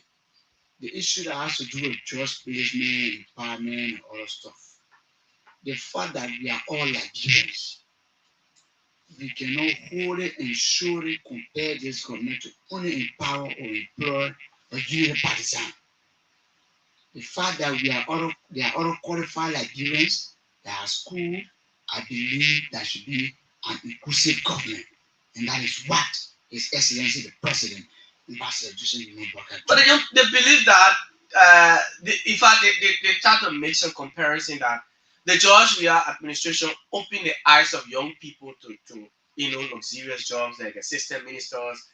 the issue that has to do with trust placement, empowerment, and all that stuff, the fact that we are all Nigerians, we cannot wholly and surely compare this government to only empower or employ a Unity partisan. The fact that they are all qualified Nigerians that are schooled, I believe that should be an inclusive government, and that is what His Excellency the President, Ambassador Joseph Perry. But they believe that in fact they try to make some comparison that the George Weah administration opened the eyes of young people to luxurious jobs like assistant ministers,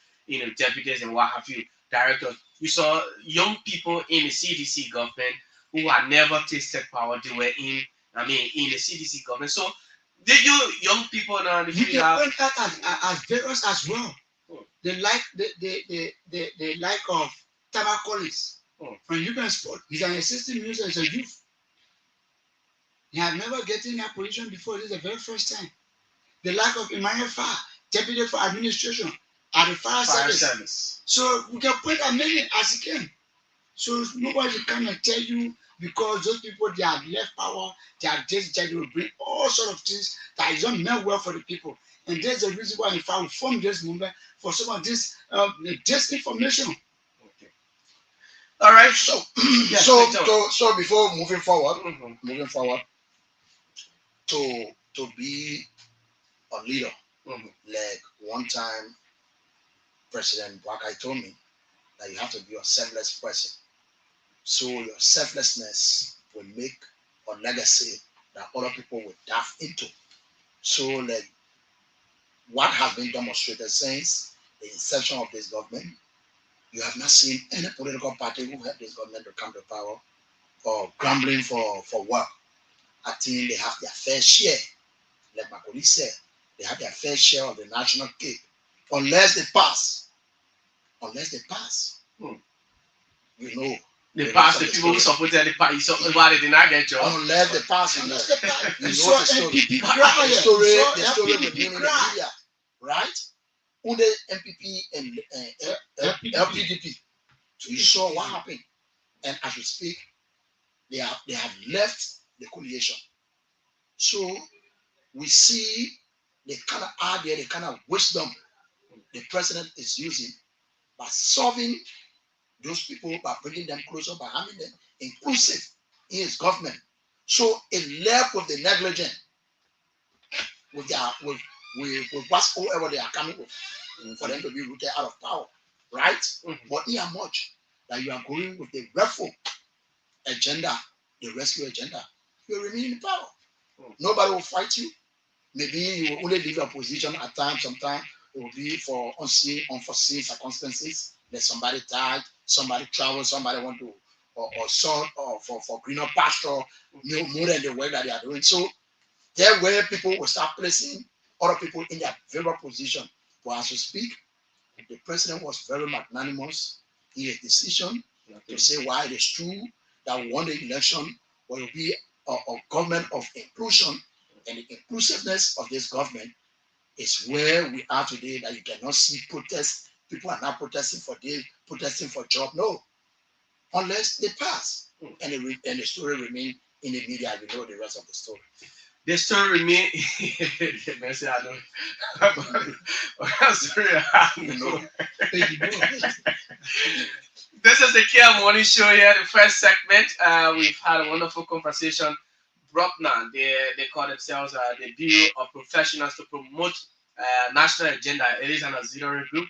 deputies and what have you, directors. We saw young people in the CDC government who had never tasted power. They were in the CDC government. So you young people now, you can point that as various as well. They like the like of Tabacolis from Ukraine Sport. He's an assistant minister as a youth. He had never gotten that position before. This is the very first time. The lack of Emmanuel Fa, deputy for administration at the fire service. So we can point as many as he can. So nobody can tell you because those people they have left power, they are just trying to bring all sorts of things that is not meant well for the people. And there's a reason why in fact we formed this movement for some of this disinformation. Okay. All right. So so before moving forward, to be a leader, like one time President Wakai told me that you have to be a selfless person. So your selflessness will make a legacy that other people will dive into. So like what has been demonstrated since the inception of this government, you have not seen any political party who helped this government to come to power or grumbling for work. I think they have their fair share. Like my colleague said, they have their fair share of the national cake. Unless they pass. You know. They pass the people who supported the party, so why they did not get jobs. Unless they pass, you know the story. The story with Nigeria, right? Only MPP and LPDP. So you saw what happened. And as we speak, they have left the coalition. So we see the kind of idea, the kind of wisdom the president is using by solving those people, by bringing them closer, by having them inclusive in his government. So it left with the negligent, with whatsoever they are coming with, for them to be rooted out of power, right? But here much that you are going with the reform agenda, the rescue agenda, you will remain in power. Nobody will fight you. Maybe you will only leave your position at times. Sometimes it will be for unforeseen circumstances. That somebody died, somebody traveled, somebody want to or sought or for greener pasture, more than the work that they are doing. So there where people will start placing other people in their favorite position. But as we speak, the president was very magnanimous in his decision to say why it is true that we won the election will be a government of inclusion, and the inclusiveness of this government is where we are today, that you cannot see protests. People are not protesting for this, protesting for job. No, unless they pass. And the story remain in the media. You know the rest of the story. The story remain. This is the Kear Morning Show here, the first segment. We've had a wonderful conversation. Bruckner, they call themselves the Bureau of Professionals to Promote National Agenda. It is an auxiliary group,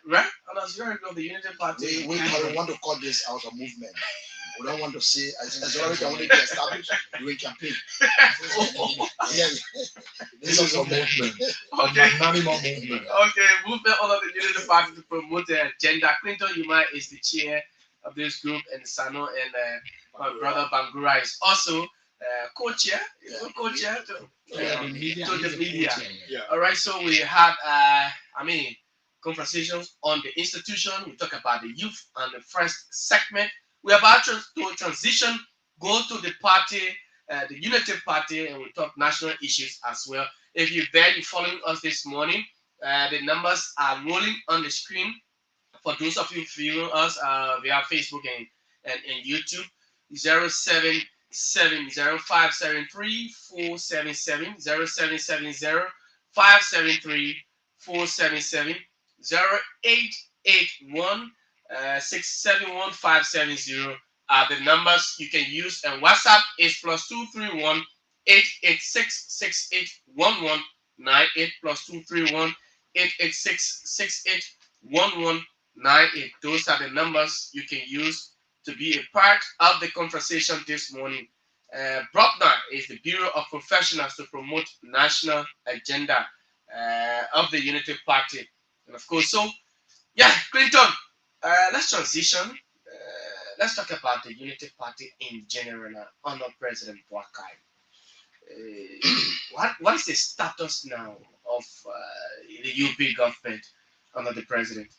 right? An auxiliary group of the Unity Party. We don't want to call this out a movement. We don't want to say as long as can only be established doing campaign. This is a movement. Okay. A movement. Okay, movement under the Unity Party to promote the agenda. Clinton Yuma is the chair of this group, and Sano and my brother Bangura is also co-chair. Co-chair to the media. Yeah. All right, so we had conversations on the institution. We talk about the youth on the first segment. We're about to transition, go to the party, the Unity Party, and we talk national issues as well. If you're there, you're following us this morning, the numbers are rolling on the screen. For those of you viewing us via Facebook and YouTube, 0770-573-477, 0770-573-477, 0881 671-570 are the numbers you can use, and WhatsApp is +231 886 681198 +231 886 681198. Those are the numbers you can use to be a part of the conversation this morning. Bruckner is the Bureau of Professionals to Promote National Agenda of the Unity Party, and of course, so yeah, Clinton. Let's transition. Let's talk about the Unity Party in general under President Boakai. What is the status now of the UP government under the president?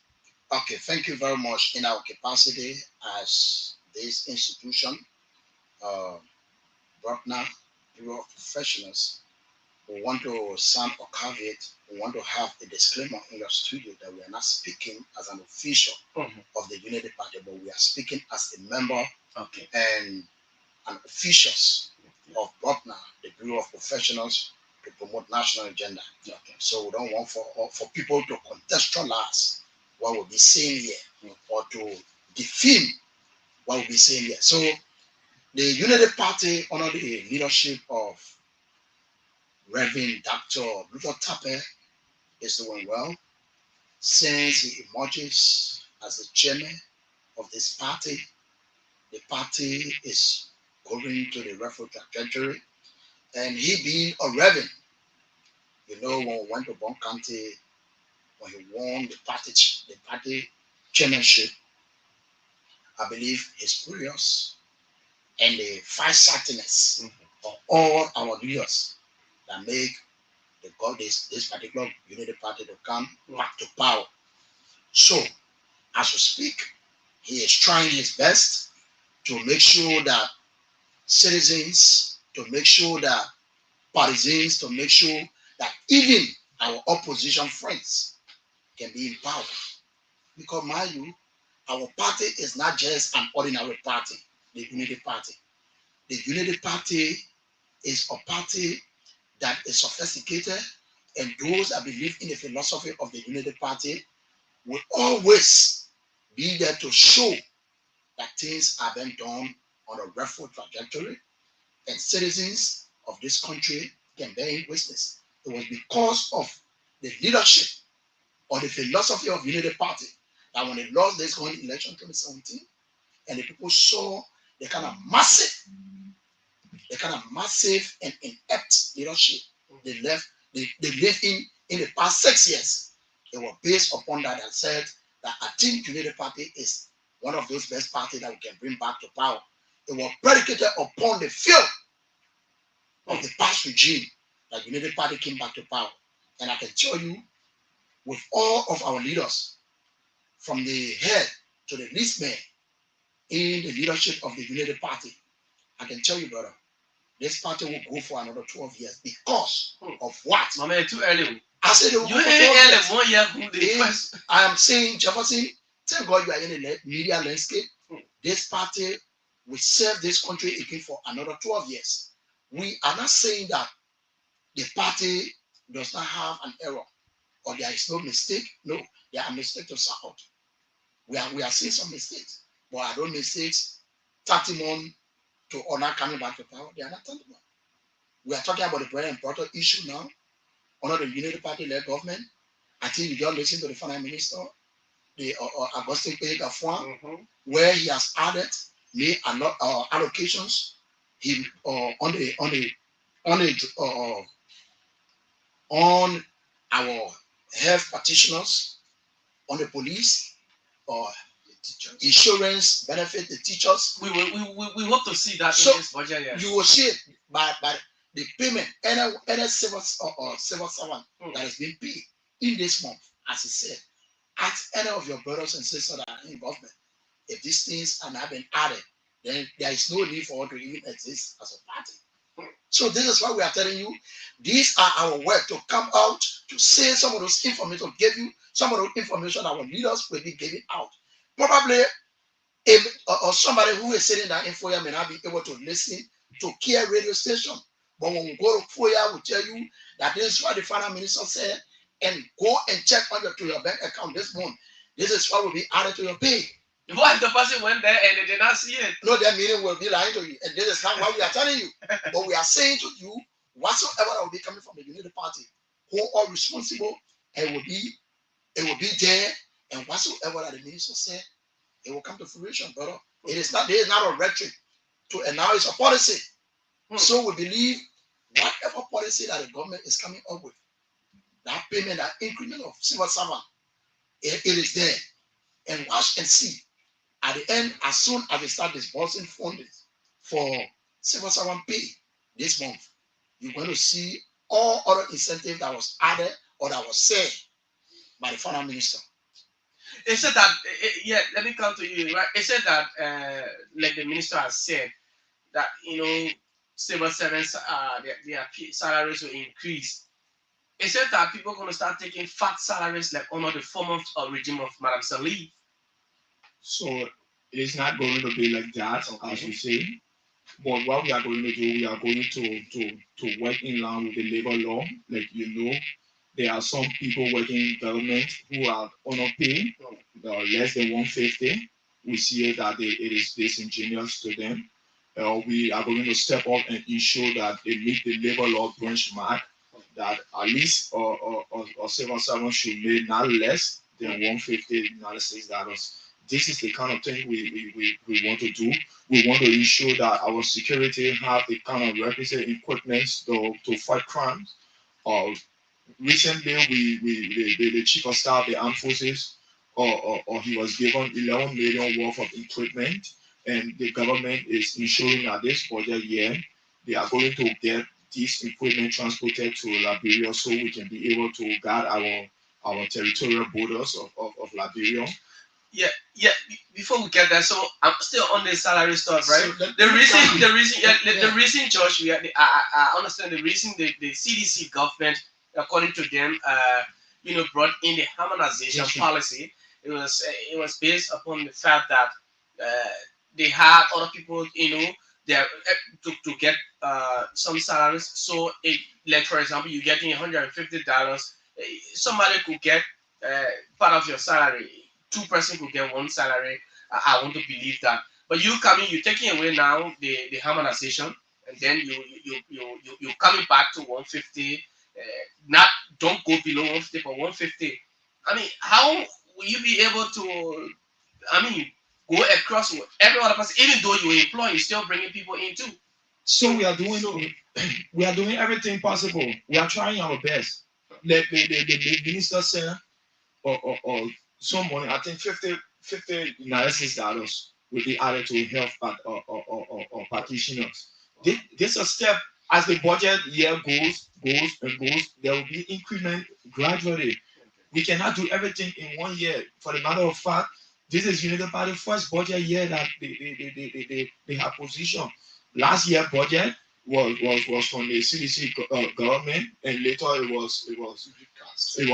Okay, thank you very much. In our capacity as this institution, Bruckner, Bureau of Professionals, we want to sound a caveat. We want to have a disclaimer in your studio that we are not speaking as an official of the Unity Party, but we are speaking as a member and an officials of Bruckner, the Bureau of Professionals to Promote National Agenda. So we don't want for people to contextualize what we'll be saying here or to defame what we'll be saying here. So the Unity Party, under the leadership of Reverend Dr. Luther Tappe, is doing well since he emerges as the chairman of this party. The party is going to the reform trajectory, and he being a reverend, you know, when we went to Bon County, when he won the party chairmanship, I believe his prayers and the farsightedness of all our leaders that make this particular Unity Party to come back to power. So, as we speak, he is trying his best to make sure that citizens, to make sure that partisans, to make sure that even our opposition friends can be in power. Because, mind you, our party is not just an ordinary party, the Unity Party. The Unity Party is a party that is sophisticated, And those that believe in the philosophy of the Unity Party will always be there to show that things are being done on a rightful trajectory, and citizens of this country can bear witness. It was because of the leadership or the philosophy of Unity Party that when they lost this going election 2017, and the people saw the kind of massive and inept leadership they lived in the past 6 years. It was based upon that and said that I think Unity Party is one of those best parties that we can bring back to power. It was predicated upon the fear of the past regime that Unity Party came back to power. And I can tell you, with all of our leaders, from the head to the least man in the leadership of the Unity Party, I can tell you, brother, this party will go for another 12 years because of what? Mama, too early. I said they will go for 12 years. I am saying, Jefferson, thank God you are in the media landscape. This party will serve this country again for another 12 years. We are not saying that the party does not have an error or there is no mistake. No, there are mistakes to sort out. We are seeing some mistakes, but are those mistakes tantamount to honor coming back to power? They are not tantamount. We are talking about the very important issue now under the Unity Party-led government. I think you just listen to the finance minister, the Augustin Payne, where he has added made allocations on our health practitioners, on the police, or insurance benefit the teachers. We hope to see that so in this budget. Yes. You will see it by the payment, any civil servant that has been paid in this month, as he said. Ask any of your brothers and sisters that are in government. If these things are not been added, then there is no need for us to even exist as a party. So this is why we are telling you, these are our work to come out to say some of those information, give you some of those information our leaders will be giving out. Probably if or somebody who is sitting down in Foya may not be able to listen to Kear Radio station. But when we go to Foya, we tell you that this is what the finance minister said, and go and check on your bank account this month. This is what will be added to your pay. What if the person went there and they did not see it? No, that meaning will be lying to you. And this is not what we are telling you. But we are saying to you, whatsoever that will be coming from the Unity Party, who are responsible, it will be there. And whatsoever that the minister said, it will come to fruition, brother. There is not a rhetoric to announce a policy. So we believe whatever policy that the government is coming up with, that payment, that increment of civil servant, it is there. And watch and see. At the end, as soon as we start disbursing funding for civil servant pay this month, you're going to see all other incentives that was added or that was said by the finance minister. It said that, let me come to you, right? It said that, like the minister has said, that, civil servants, their salaries will increase. It said that people are going to start taking fat salaries like under the form of regime of Madam Salih. So it's not going to be like that, as you say. But what we are going to do, we are going to work in line with the labor law. Like there are some people working in government who are underpaid, less than 150. We see that it is disingenuous to them. We are going to step up and ensure that they meet the labor law benchmark, that at least a civil servant should make not less than $150. This is the kind of thing we want to do. We want to ensure that our security have the kind of requisite equipment to fight crimes. Recently, the chief of staff, the armed forces, he was given 11 million worth of equipment, and the government is ensuring that this budget year they are going to get this equipment transported to Liberia so we can be able to guard our territorial borders of Liberia. Yeah. Before we get there, so I'm still on the salary stuff, right? So the reason, Josh, I understand the reason the CDC government, according to them, brought in the harmonization policy. It was based upon the fact that they had other people, They're to get some salaries. So, like for example, you're getting $150. Somebody could get part of your salary. Two-person could get one salary. I want to believe that. But you coming, you're taking away now the harmonization, and then you're coming back to 150. Not don't go below 150, but 150. I mean, how will you be able to? I mean, go across with every other person, even though you're employed, you're still bringing people in too. So we are doing everything possible. We are trying our best. The minister said or some money, I think $50 will be added to health or practitioners. This is a step. As the budget year goes, there will be increment gradually. We cannot do everything in 1 year. For the matter of fact, this is Unity Party first budget year that they have position. Last year budget was from the CDC government, and later it was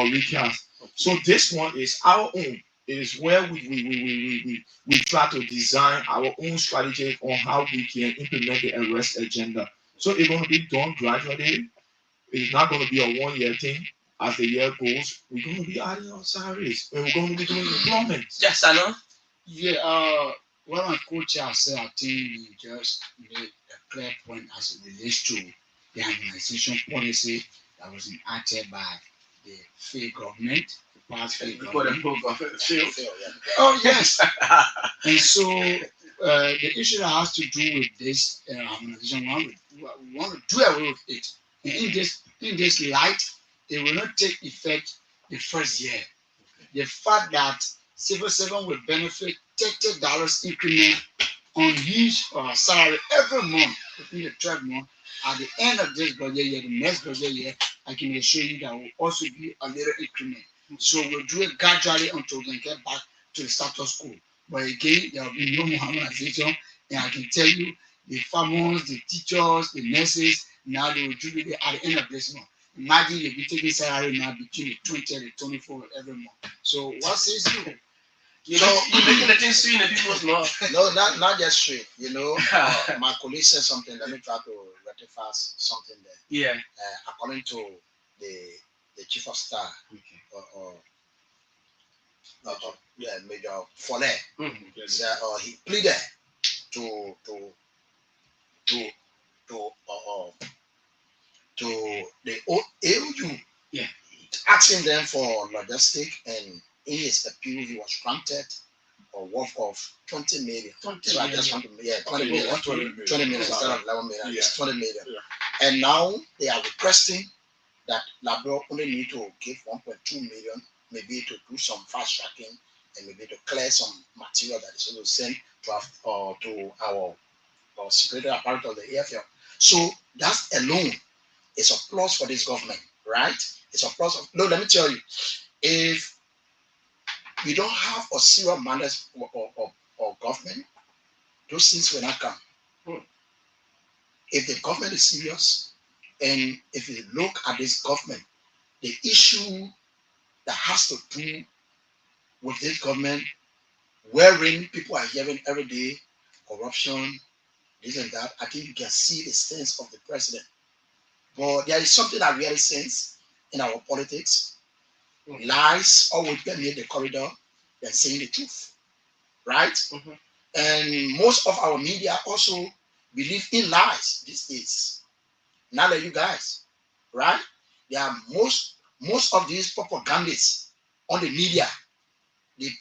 recast. So this one is our own. It is where we try to design our own strategy on how we can implement the arrest agenda. So it's going to be done gradually. It's not going to be a 1 year thing. As the year goes, we're going to be adding our salaries and we're going to be doing employment. Yes, I know. Yeah, what my coach has said, I think you just made a clear point as it relates to the harmonization policy that was enacted by the federal government, the past federal government. Oh, yes. And so the issue that has to do with this harmonization, we want to do away with it. And in this light, it will not take effect the first year. The fact that civil servant will benefit $30 increment on his salary every month within the 12 months. At the end of this budget year, the next budget year, I can assure you that will also be a little increment. So we'll do it gradually until we can get back to the status quo. But again, there will be no more harmonization. And I can tell you, the farmers, the teachers, the nurses, now they will do it at the end of this month. Imagine you'll be taking salary now between the 20 and the 24 every month. So what says you? You're making the thing sweet in people's mouth. No, not just sweet. My colleague said something. Let me try to rectify something there. Yeah. According to the chief of staff, Major Follett, he pleaded to the AOU, asking them for logistic, and in his appeal he was granted a worth of 20 million. 20 so million. I just want to 20 million instead of 11 million. It's 20 million. Yeah. And now they are requesting that Labrador only need to give 1.2 million, maybe to do some fast tracking and maybe to clear some material that is going to send to our security apparatus of the AFL. So that alone is a plus for this government, right? It's a plus. No, let me tell you, if we don't have a serious manners or government, those things will not come. If the government is serious, and if you look at this government, the issue that has to do with this government, wherein people are hearing every day, corruption, this and that, I think you can see the sense of the president. But there is something I really sense in our politics. Lies always get near the corridor than saying the truth, right? Mm-hmm. And most of our media also believe in lies these days. Not like you guys, right? There are most of these propagandists on the media. They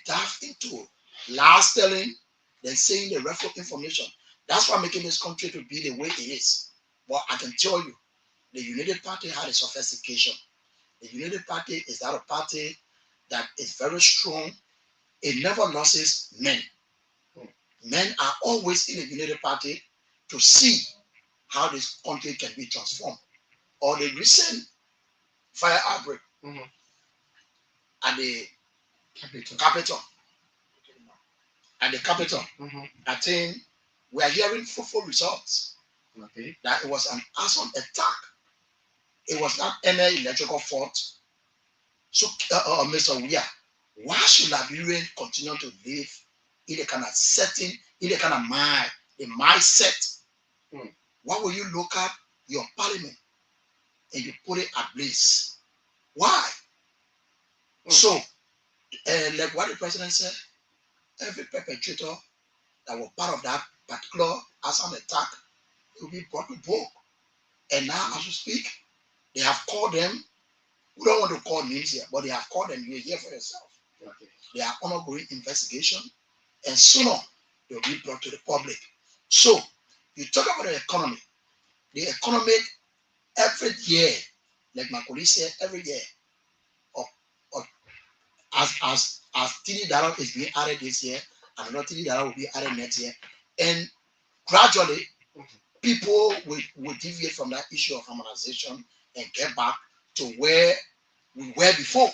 dive into lies telling, then saying the real information. That's why making this country to be the way it is. But I can tell you, the United Party had a sophistication. The United Party is that a party that is very strong. It never loses men. Men are always in the United Party to see how this country can be transformed. Or the recent fire outbreak at the Capitol. At the Capitol, I think we are hearing fruitful results. Okay. That it was an arson attack. It was not any electrical fault. So, Mr. Weah, why should Liberians continue to live in a kind of setting, in a kind of mind the mindset. Why will you look at your parliament and you put it ablaze? Why? So, like what the president said, every perpetrator that was part of that particular Assam attack will be brought to book. And now, as we speak, they have called them. We don't want to call names here, but they have called them. You hear for yourself. Okay. They are ongoing investigation, and sooner they will be brought to the public. So, you talk about the economy. The economy every year, like my colleague said, every year, as $30 is being added this year, and another $30 will be added next year, and gradually people will deviate from that issue of harmonization and get back to where we were before.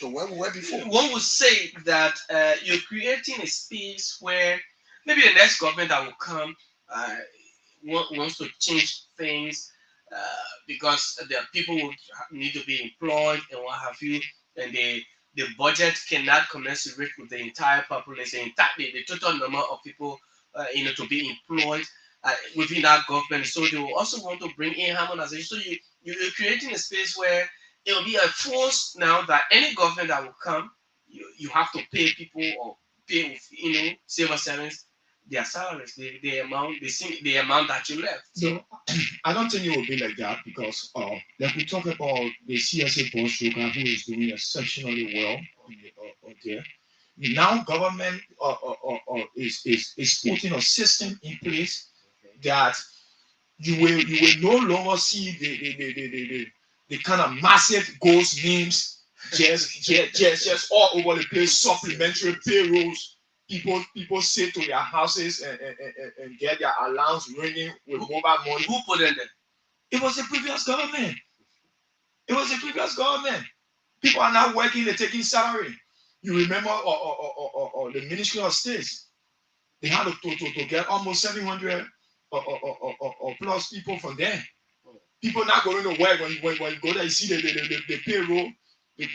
One would say that you're creating a space where maybe the next government that will come wants to change things because the people will need to be employed and what have you, and the budget cannot commensurate with the entire population, the total number of people to be employed within that government. So they will also want to bring in harmonization. So you're creating a space where it will be a force now that any government that will come, you have to pay people or pay civil servants their salaries, the amount that you left. So I don't think it will be like that because like we talk about the CSA boss Joker who is doing exceptionally well there. Now government is putting a system in place that you will no longer see the kind of massive ghost names just all over the place, supplementary payrolls. People sit to their houses and get their alarms ringing with mobile money. Who put in there? It was the previous government. People are now working, they're taking salary. You remember or the Ministry of States, they had to get almost 700 or plus people from there. People not going to work when you go there, you see the payroll, the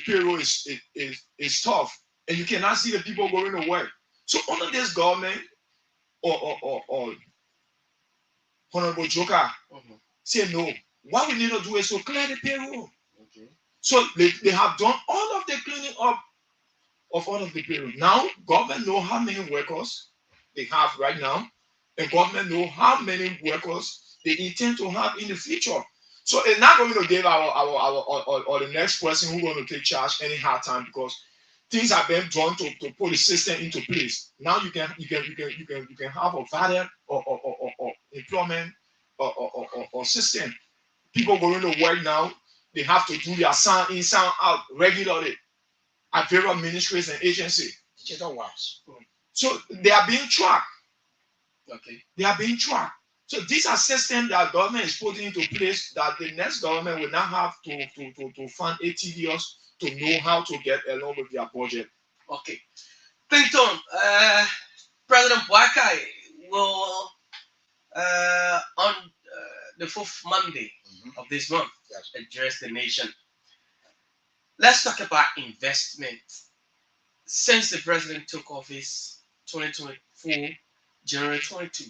payroll is tough. And you cannot see the people going to work. So under this government or Honorable Joker say no. What we need to do is to clear the payroll. Okay. So they have done all of the cleaning up of all of the payroll. Now government know how many workers they have right now, and government know how many workers they intend to have in the future. So it's not going to give our the next person who's going to take charge any hard time because things have been done to put the system into place. Now you can have a valid or employment or system. People going to work now, they have to do their sound in, sound out regularly at various ministries and agencies. So they are being tracked. Okay. They are being tracked. So these are systems that government is putting into place that the next government will not have to fund ATDs to know how to get along with their budget. Okay. Clinton, President Boakai will on the 4th Monday of this month address the nation. Let's talk about investment. Since the president took office 2024, January 22.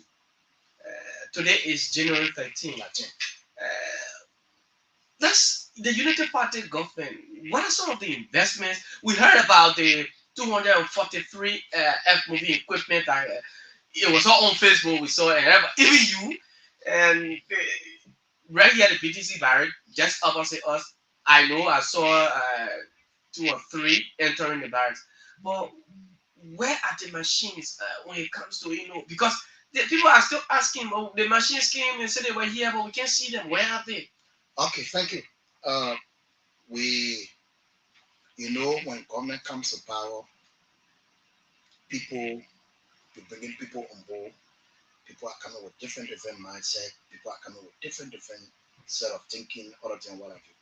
Today is January 13. That's the Unity Party government. What are some of the investments? We heard about the 243 F-moving equipment. It was all on Facebook. We saw it. Even you and right here at the BTC barrack, just opposite us. I know I saw 2 or 3 entering the barracks. But where are the machines when it comes to, because the people are still asking, oh, the machines came and said they were here, but we can't see them. Where are they? Okay, thank you. When government comes to power, you're bringing people on board. People are coming with different mindset. People are coming with different set of thinking, other than what have you.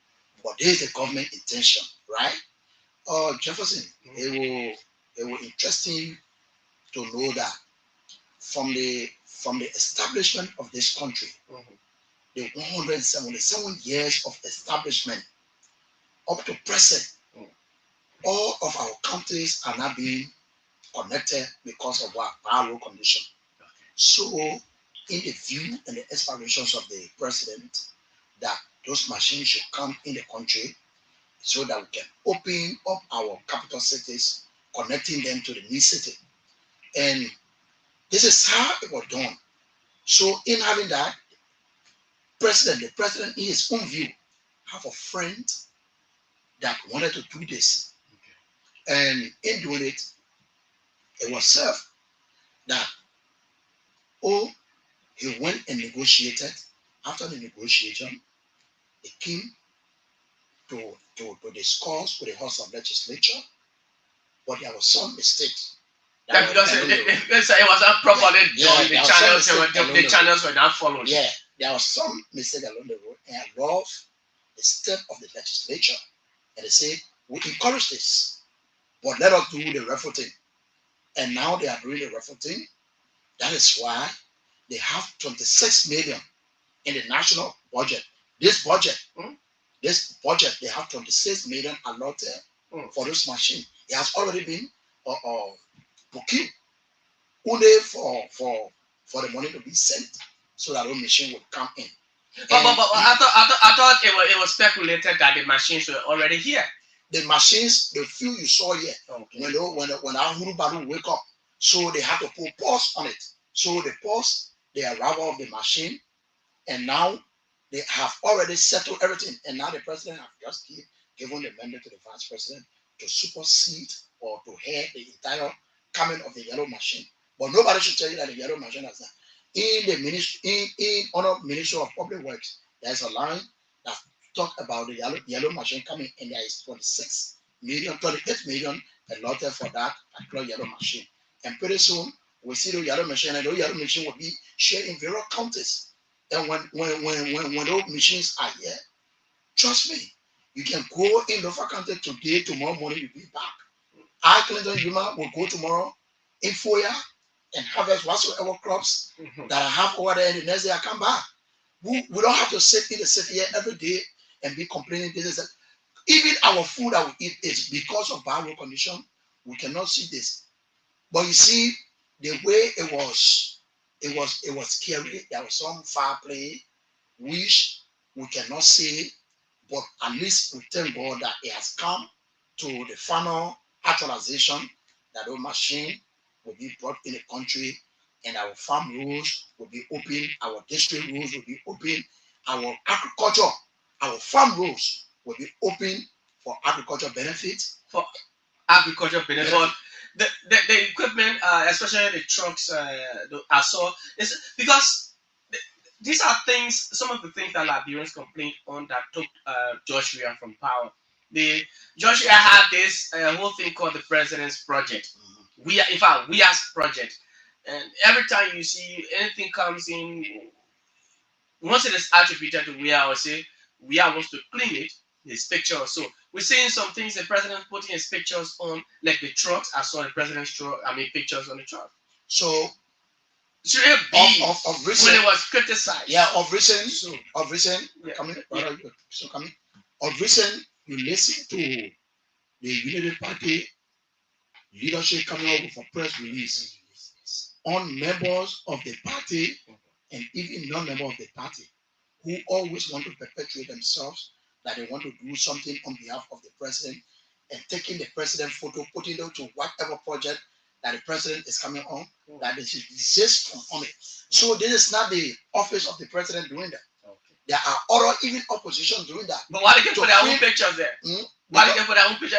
But there's a government intention, right? Jefferson, it will interesting to know that from the establishment of this country, the 177 years of establishment up to present, all of our countries are now being connected because of what bad road condition. So, in the view and the aspirations of the president, that those machines should come in the country so that we can open up our capital cities, connecting them to the new city. And this is how it was done. So, in having that, the president in his own view, have a friend that wanted to do this. And in doing it, it was said that, he went and negotiated. After the negotiation, he came to discuss with the House of Legislature, but there was some mistakes. Because it was not properly done. The channels were not followed. Yeah, there was some mistake along the road, and I love the step of the legislature. And they say, we encourage this, but let us do the refuting. And now they are doing the refuting. That is why they have 26 million in the national budget. This budget, they have 26 million allotted for this machine. It has already been booking only for the money to be sent so that the machine would come in. But I thought it was speculated that the machines were already here. The machines, the few you saw here, when our Hurubaru wake up, so they had to put pause on it. So they paused the arrival of the machine, and now they have already settled everything. And now the president has just given the mandate to the vice president to supersede or to head the entire coming of the yellow machine. But nobody should tell you that the yellow machine has done. In the ministry, in Honor Ministry of Public Works, there's a line that talk about the yellow machine coming, and there is 28 million allotted for that particular yellow machine. And pretty soon we see the yellow machine, and the yellow machine will be shared in various counties. And when those machines are here, trust me, you can go in Lofa County today, tomorrow morning you'll be back. I, Clinton Yuma, will go tomorrow in Foya and harvest whatsoever crops that I have over there, and the next day I come back. We don't have to sit in the city here every day and be complaining this. That. Even our food that we eat is because of bad road condition. We cannot see this. But you see, the way it was scary. There was some foul play, which we cannot see, but at least we thank God that it has come to the final actualization that the machine will be brought in the country, and our farm rules will be open, our district rules will be open, our agriculture, our farm rules will be open for agriculture benefits. For agriculture benefit. The equipment, especially the trucks, I saw, is because these are things, some of the things that Liberians complained on that took George Weah from power. George Weah had this whole thing called the President's Project. Weah's project. And every time you see anything comes in, once it is attributed to Weah, I would say Weah wants to clean it, his picture or so. We're seeing some things the president putting his pictures on, like the trucks. I saw the president's truck, pictures on the truck. So should it be of recent, when it was criticized? Yeah, of recent, of recent, you listen to the Unity Party leadership coming out with a press release on members of the party and even non-members of the party who always want to perpetuate themselves that they want to do something on behalf of the president, and taking the president photo, putting it to whatever project that the president is coming on, that is desist on it. So this is not the office of the president doing that. There are other even opposition doing that. But why they can put their own pictures there? Why they can put their own picture?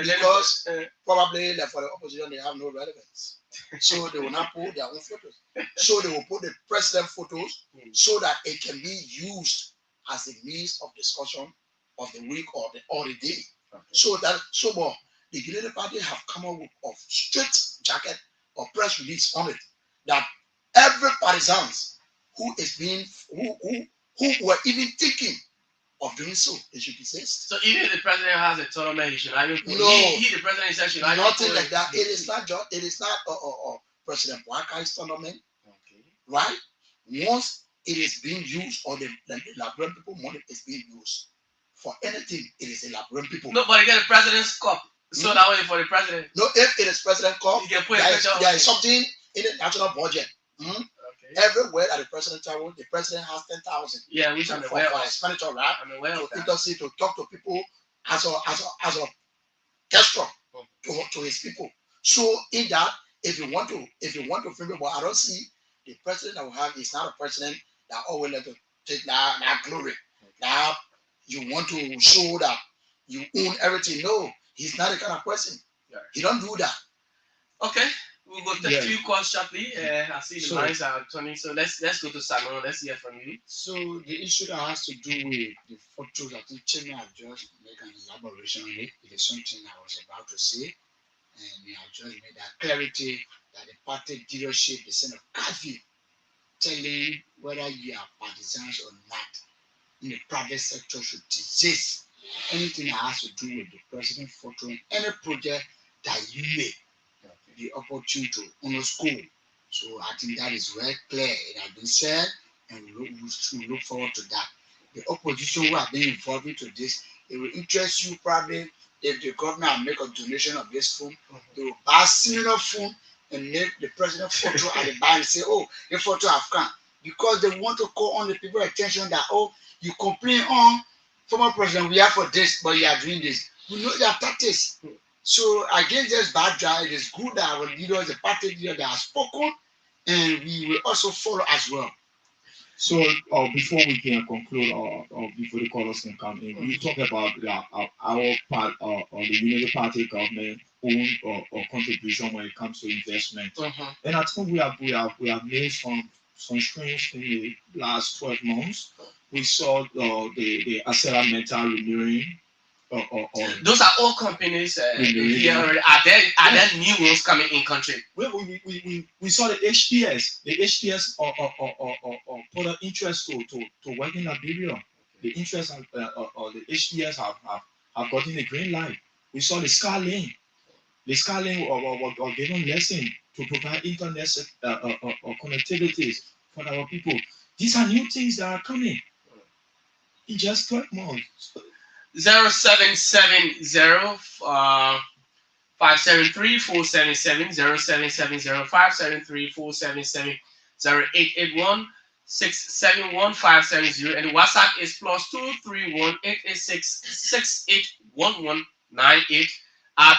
Because probably for the opposition they have no relevance. So they will not put their own photos. So they will put the president photos so that it can be used as a means of discussion of the week or the day. So the Unity Party have come up with a straight jacket or press release on it that every partisans who were even thinking of doing so, they should desist. So even if the president has a tournament, he should not even put the president should not nothing like that. It is not President Boakai's tournament. Right? Once it is being used, or the Liberian people money is being used for anything, it is the Liberian people. Nobody get the president's cup. So that way for the president. No, if it is President Cup, You can put there is something in the national budget. Okay. Everywhere that the president travels, the president has 10,000. Yeah, which I'm aware of. Expenditure, right? I'm aware of that. Intercede to talk to people as a gesture to his people. So in that, if you want to frame it, but I don't see the president that we have is not a president that always let to take that glory. Now you want to show that you own everything. No, he's not the kind of person. Yeah. He don't do that. Okay, we'll go take a few calls shortly. I see the lines are turning. So let's go to Salon. Let's hear from you. So the issue that has to do with the photos, I think Chairman have just made an elaboration on it. It is something I was about to say, and we have just made that clarity that the party leadership is sort of curfew, telling whether you are partisans or not in the private sector should desist anything that has to do with the president photo in any project that you may be opportune to honor school. So I think that is very clear. It has been said, and we look forward to that. The opposition who have been involved into this, it will interest you probably if the government make a donation of this phone, they will buy similar phone and make the president photo at the back and say, oh, the photo have come. Because they want to call on the people's attention that, oh, you complain on former president, we are for this, but you are doing this. We know their tactics. So against this bad drive, it is good that our leaders, the party leader that have spoken, and we will also follow as well. So before we can conclude, or before the callers can come in, we talk about our part or the Unity Party government own or contribution when it comes to investment. And I think we have made some streams in the last 12 months. We saw the Acera Metal renewing. Those are all companies here. Are there new ones coming in country? We saw the HPS. The HPS or put an interest to work in Liberia. The interest or the HPS have gotten the green light. We saw the Starlink. The Starlink were given lesson to provide internet connectivities for our people. These are new things that are coming in just 12 months. 0770 573 477 0770 573 477 0881 671 570, and the WhatsApp is +231 886 681198.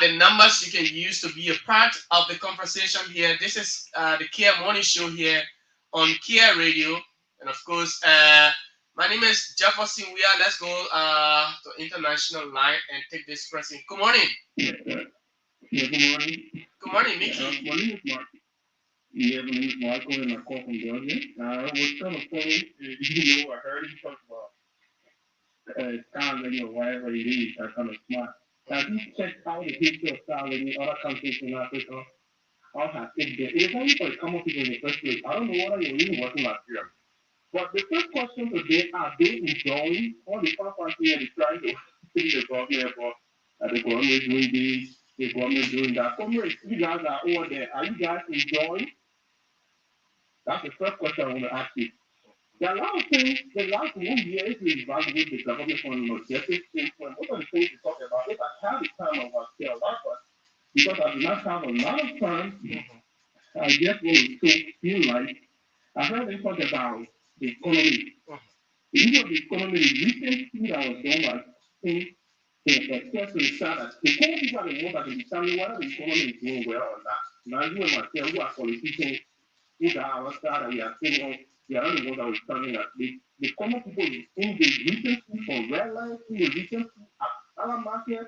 The numbers you can use to be a part of the conversation here. This is the Kear Morning Show here on Kear Radio, and of course, my name is Jefferson Weah. Let's go to international line and take this person. Good morning. Yeah, good morning. Good morning, Mickey. My name is Mark. Yeah, my name is Mark. I'm a call from Georgia. I was trying to say, I heard you talk about Star Radio, whatever it is, are kind of smart. Have you checked out the history of Star Radio in other countries in Africa? How has it been? It is only for the common people in the first place. I don't know whether you're really working last year. But the first question today, are they enjoying all the fanfare they're trying to see the government for? The government doing this, the government doing that. Comrades, you guys are over there. Are you guys enjoying? That's the first question I want to ask you. There are a lot of things, the last 1 year, if you evaluate the government from logistics standpoint, what are the things to talk about? If I have the time, I will say a lot, but because I do not have a lot of time, I just want to feel like I heard them talk about the economy. The issue of the economy, the recent thing that was done by the express research that the common people are the ones that can determine whether the economy is doing well or not. Now, you and myself, who are politicians, who are our side that we are saying, we are not the ones that will determine that. The common people in the recent from red lines, in the recent at our market,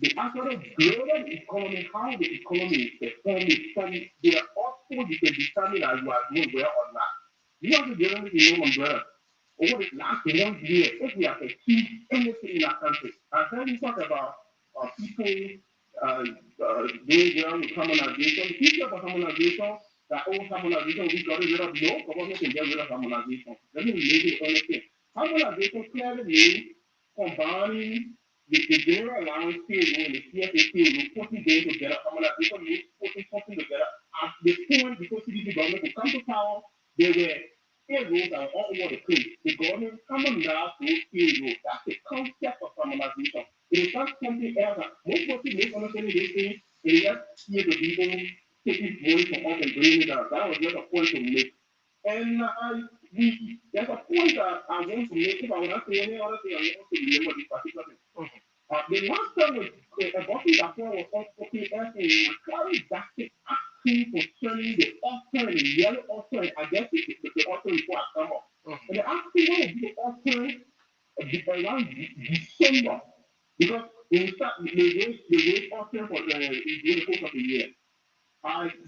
the actual global economy, how the economy is performing, they are also you can determine that you are doing well or not. You have to generally know umbrella. Over the last 1 year, if we have achieved anything in our country, I heard you talk about people doing well with harmonization. The future of harmonization, that old harmonization, we got rid of. No government can get rid of harmonization. Let me make it anything. Harmonization clearly means combining the general allowance payroll and the CSA payroll, putting them together. Harmonization means putting something together. At the point before CDC government to come to power, they were payrolls that were all over the place. The government harmonized those payrolls. That's the concept of harmonization. It is not something else. Most people misunderstanding this thing, and they just hear the people taking money from us and bringing it out. That was just a point to make. And there's a point that I want to make. If I want to say any other thing, I want to remember this particular thing. The last time was a bottle that was on okay, and we carried back the asking concerning the author and the yellow author, and I guess the author before I come up. And the asking what would be the author around December, because we start the wage author for during the course of the year.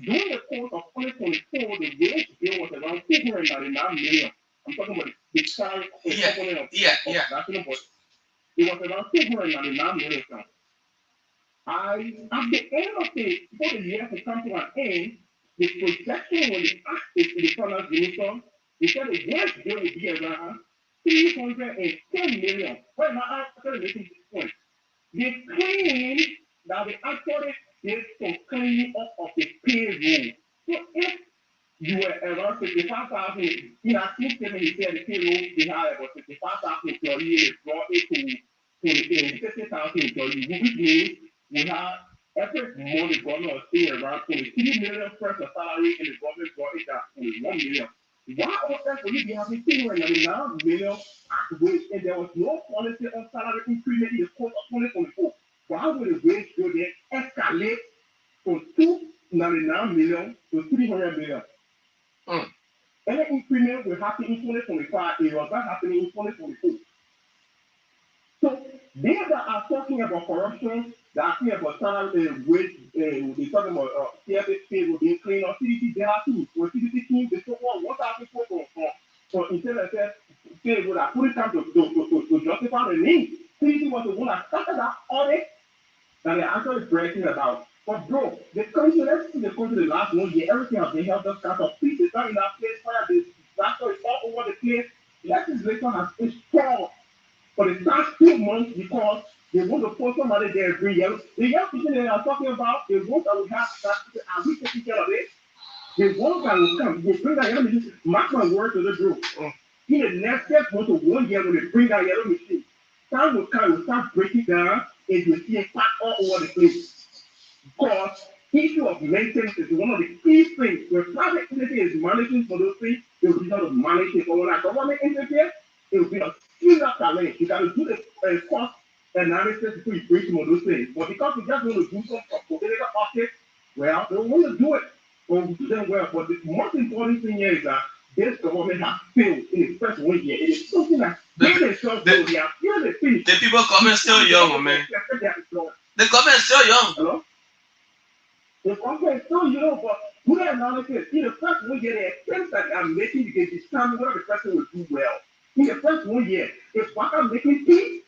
During the course of 2024, the wage bill was around 299 million. I'm talking about the size component of national budget. It was around 299 million. At the end of before the year to come to an end, the projection when they asked the finance minister, they said the wage bill would be around 310 million. Well, now I'm actually making this point. They claim that they actually did some cleaning up of the payroll. So if you were around 55,000, in our team statement, he said the payroll, they had about 55,000 employees, they brought it to 50,000 employees, which means we have every month the government was paying around 23 million first of salary, and the government brought it down to 1 million. Why on earth would you be having 299 million at wage, and there was no policy on salary increment in the course of 2024? Why would the wage bill then escalate from 299 million to 300 million? Any increment will happen in 2025. It was not happening in 2024. So they that are talking about corruption, they are talking about salary wage, they're talking about CFA pay will be clean or CDC, they are too. When CDC team, they so what are people for instead pay would have put it down to justify the need. CDC was the one that started that audit that they're actually bragging about. But bro, the country, let's see the country the last 1 year, everything has been helped us kind of peace. It's not in that place where the disaster is all over the place. Legislation has been strong for the past 2 months because they want to put somebody there and bring yellow. The young people they are talking about, the ones that we have, are we taking care of it? The ones that will come, they bring that yellow machine, mark my word to the group. In the next step, go to 1 year when they bring that yellow machine. Time will come, we'll start breaking down, and you'll see it packed all over the place. Because issue of maintenance is one of the key things. When private entity is managing for those things, they will be able to manage it. But when a government entity, it will be a serious challenge. You got to do the cost analysis before you bring some of those things. But because we just want to do some political office, well, they want to do it. But we do them well. But the most important thing here is that this government has failed in its first 1 year. It is something that they themselves do. They are still the thing. The people government still young, man. The government is still young. Hello? The government is still young, but who the analysis? In the first 1 year, the attempts that they are making to determine whether the person will do well. In the first 1 year, if Waka making peace,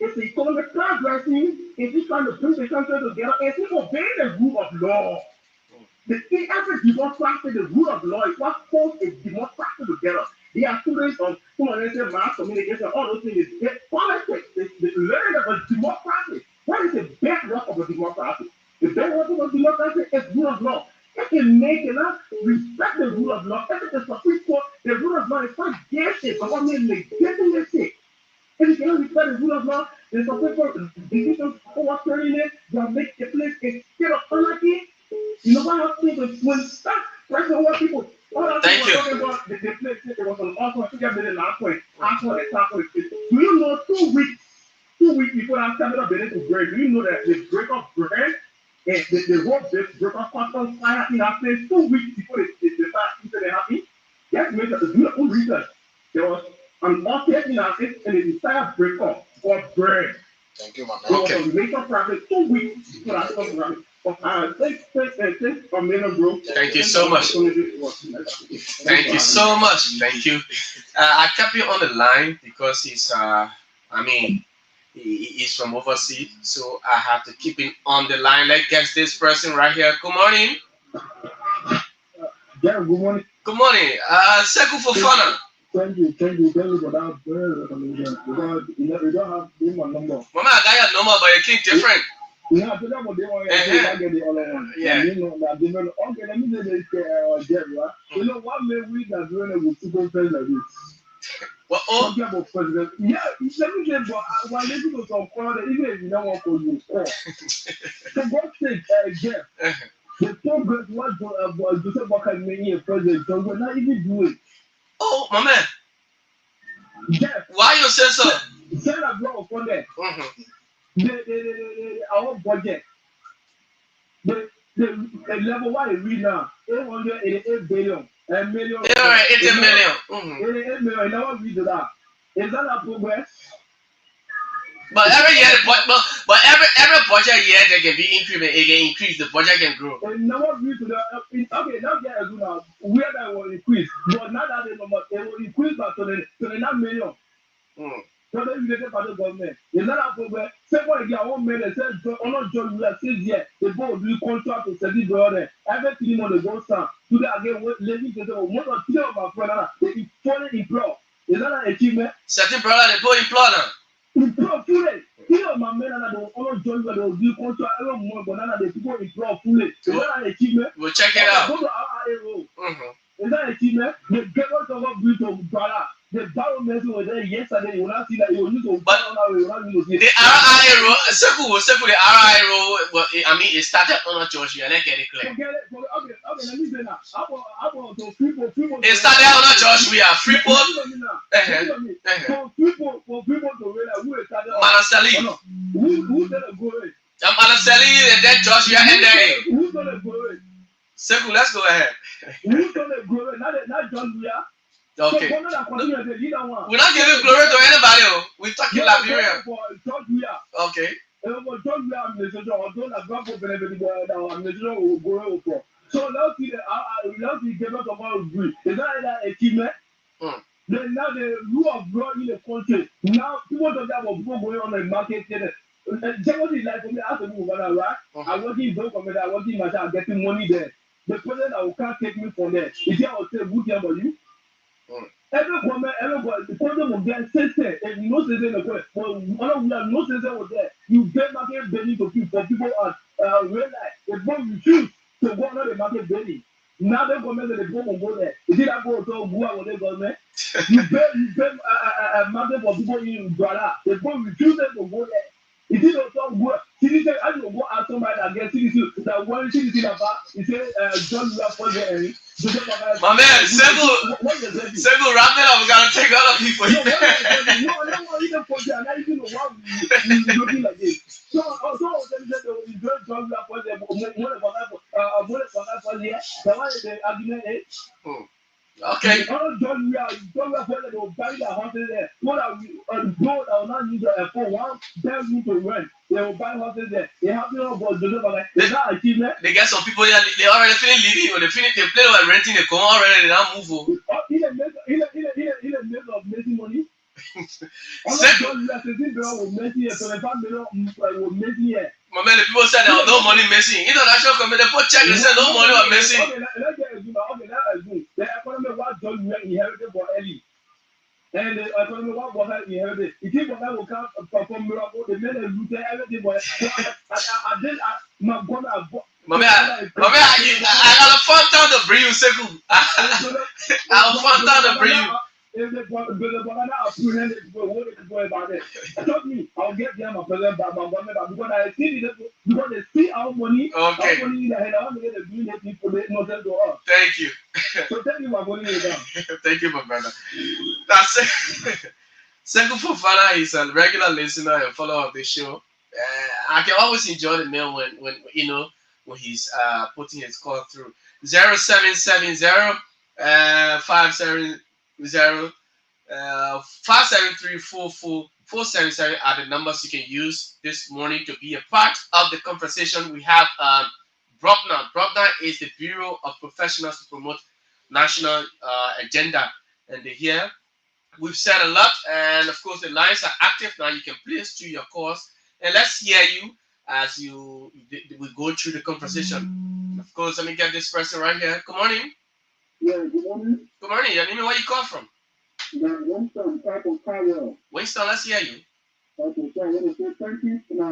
if the economic progressing, if he's trying to bring the country together, if he's obeying the rule of law. In every democracy, the rule of law is what holds a democracy together. They are students of mass communication, all those things. Politics, the learning of a democracy. What is the bedrock of a democracy? The bedrock of a democracy is rule of law. If you make enough respect the rule of law, if it's a Supreme Court, the rule of law is not guessing, but what means legitimacy. If you cannot respect the rule of law, the Supreme Court decisions overturning it, they will make the place a state of anarchy. You know what happens when start pressing over people? Thank you. About the place, it was an awful, I think I made it last point. After the top of it. Do you know 2 weeks before that started up to break, do you know that the break of bread and the road broke off on fire in that place 2 weeks before the start happening? Yes, make a beautiful research. There was an earthquake in our place and the entire break off of bread. Thank you, man. It was a major problem 2 weeks before that started happening. Thanks, bro. Thank you so much. Thank you so much. Thank you. I kept you on the line because he's he's from overseas, so I have to keep him on the line. Let's get this person right here. Good morning. Yeah, good morning. Good morning. Sekou Fofana. Thank you for that. Because you don't have my number. Mama, I got your number, but you keep different. Yeah, I forgot what they want to get the other one. Yeah. You know that they know. Okay, let me say this, Jerry. You know what made we that doing it with super friends like this? What? Talking about president. Yeah, it's everything, but while listening to some call, even if you don't want to use call. For God's sake, Jeff, the progress what Joseph Walker made a president, so we're not even doing. Oh, my man. Jeff. Why you say so? Send a blog on there. Our budget. The level what I read now, 888 billion. A million. 80 million. 88 million. Now read that. Is that a progress? But every year, but every budget year they can be increment, it can increase, the budget can grow. And now read to the okay, now get a good now. Where that will increase, but not that they will increase by 29 million. So then you get by the government. Is that a progress? Second, you one million. Said, "Oh John, we are 6 years. The board will contract to study brother. Everything on the go down. Today again, living together. One or two of my friends, they foreign employer. Is that an achievement? Certain brother, they put employer. Employer fully. You know, my men and I don't join the do contract every month, but now they people employer fully. Is that an achievement? We'll check it out. Go to our Is that an achievement? The government of our beautiful brother. The barometer was there yesterday. You will not see that you will use to. But the RIRO, circle, the RIRO. I mean, it started on a church. You get it clear. Okay, let me say now. About the people. It started on a church. We are Freeport. For people to realize who is started. Manasali. Who's gonna go in? I'm Manasali, and then Josh, you are ending. Who's gonna go in? Circle, let's go ahead. Who's gonna go in? Not John Weah. Okay. So, we're not giving glory to anybody. We're talking Liberia. Okay. So let's see the government of our agree. Is that an achievement? Then now the rule of law in the country. Now people don't have people going on the market. Somebody like for me, I have to move on, right? I'm working in Docomet, I'm working in my I'm getting money there. The president can't take me from there. Is there a good thing about you? Everybody, the problem will get sister, and no sister in the way. Well, no sister was there. You get market belly to people realize the bomb refuse to go on the market belly. Now the government the bomb will go there. Is it that go to Gua with the government? You bet a market for people in Brala. The bomb refuses to go there. It is also good. Citizen, I don't go out somebody against citizen that one citizen about, he said, John Weah for the my man, Sego, wrap it up. We gotta take other people. No, you don't put that. I don't know why we looking like this. So, them said, you don't John Weah for the argument is. Okay. John Weah for the will buy the houses there. What are we? Gold, I will not use it for one bedroom to rent. They will buy houses there. They have no about they not achievement. They get some people here. They already finish living. Or they play like renting. They come already. They don't move over. In a middle of making money. John Weah says this girl will make here. 25 million will make here. My man, the people said there was no money missing. International committee, they put check and said no money was missing. Okay, let's assume. The economy what John Weah inherited for early. And the economy what Walker inherited. If you will come perform miracle, the men are looting everything. But I did my brother. I got a fun time to bring you, Seku. I fun time to bring you. If the banana apprehended what is going about it, trust me, I'll get them a present by my government because I see it because they see our money. Okay. Our money in the head. I want to get the green people. They not send to us. Thank you. So tell me my money is down. Thank you, my brother. That's it. Seku Fofana is a regular listener and follower of the show. I can always enjoy the mail when he's putting his call through 0770 570 5734477 are the numbers you can use this morning to be a part of the conversation. We have BROPNA. BROPNA is the Bureau of Professionals to Promote National Agenda, and they're here. We've said a lot, and of course the lines are active now. You can please do your calls, and let's hear you as we go through the conversation. Of course, let me get this person right here. Good morning. Yeah, good morning. Good morning. Your name and where you call from? Winston, type of Carwell. Winston, let's hear you. Okay, so I want to say thank you to my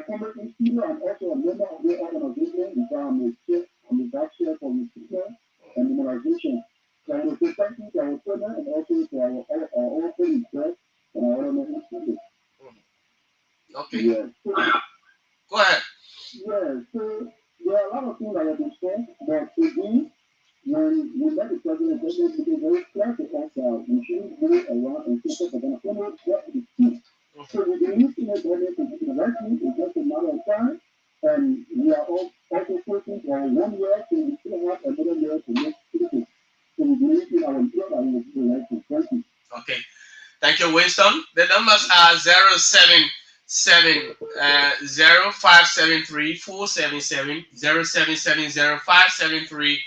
comment in studio. I'm also a member of the organization. I'm the vice chair for recruitment and immunization. So I want to say thank you to our trainer and also to our own staff and our other students. Okay. Yeah. Go ahead. Yeah, so there are a lot of things that were discussed, but again, when we met the president, it became very clear to us that we shouldn't go around and say that we're going to get the key. So we believe in the government to do the right thing, it's just a matter of time, and we are all also pushing for 1 year, so we still have another year to make decisions. So we believe in our job and we will do the right thing. Thank you. Okay. Thank you, Winston. The numbers are 07705734770 07705734770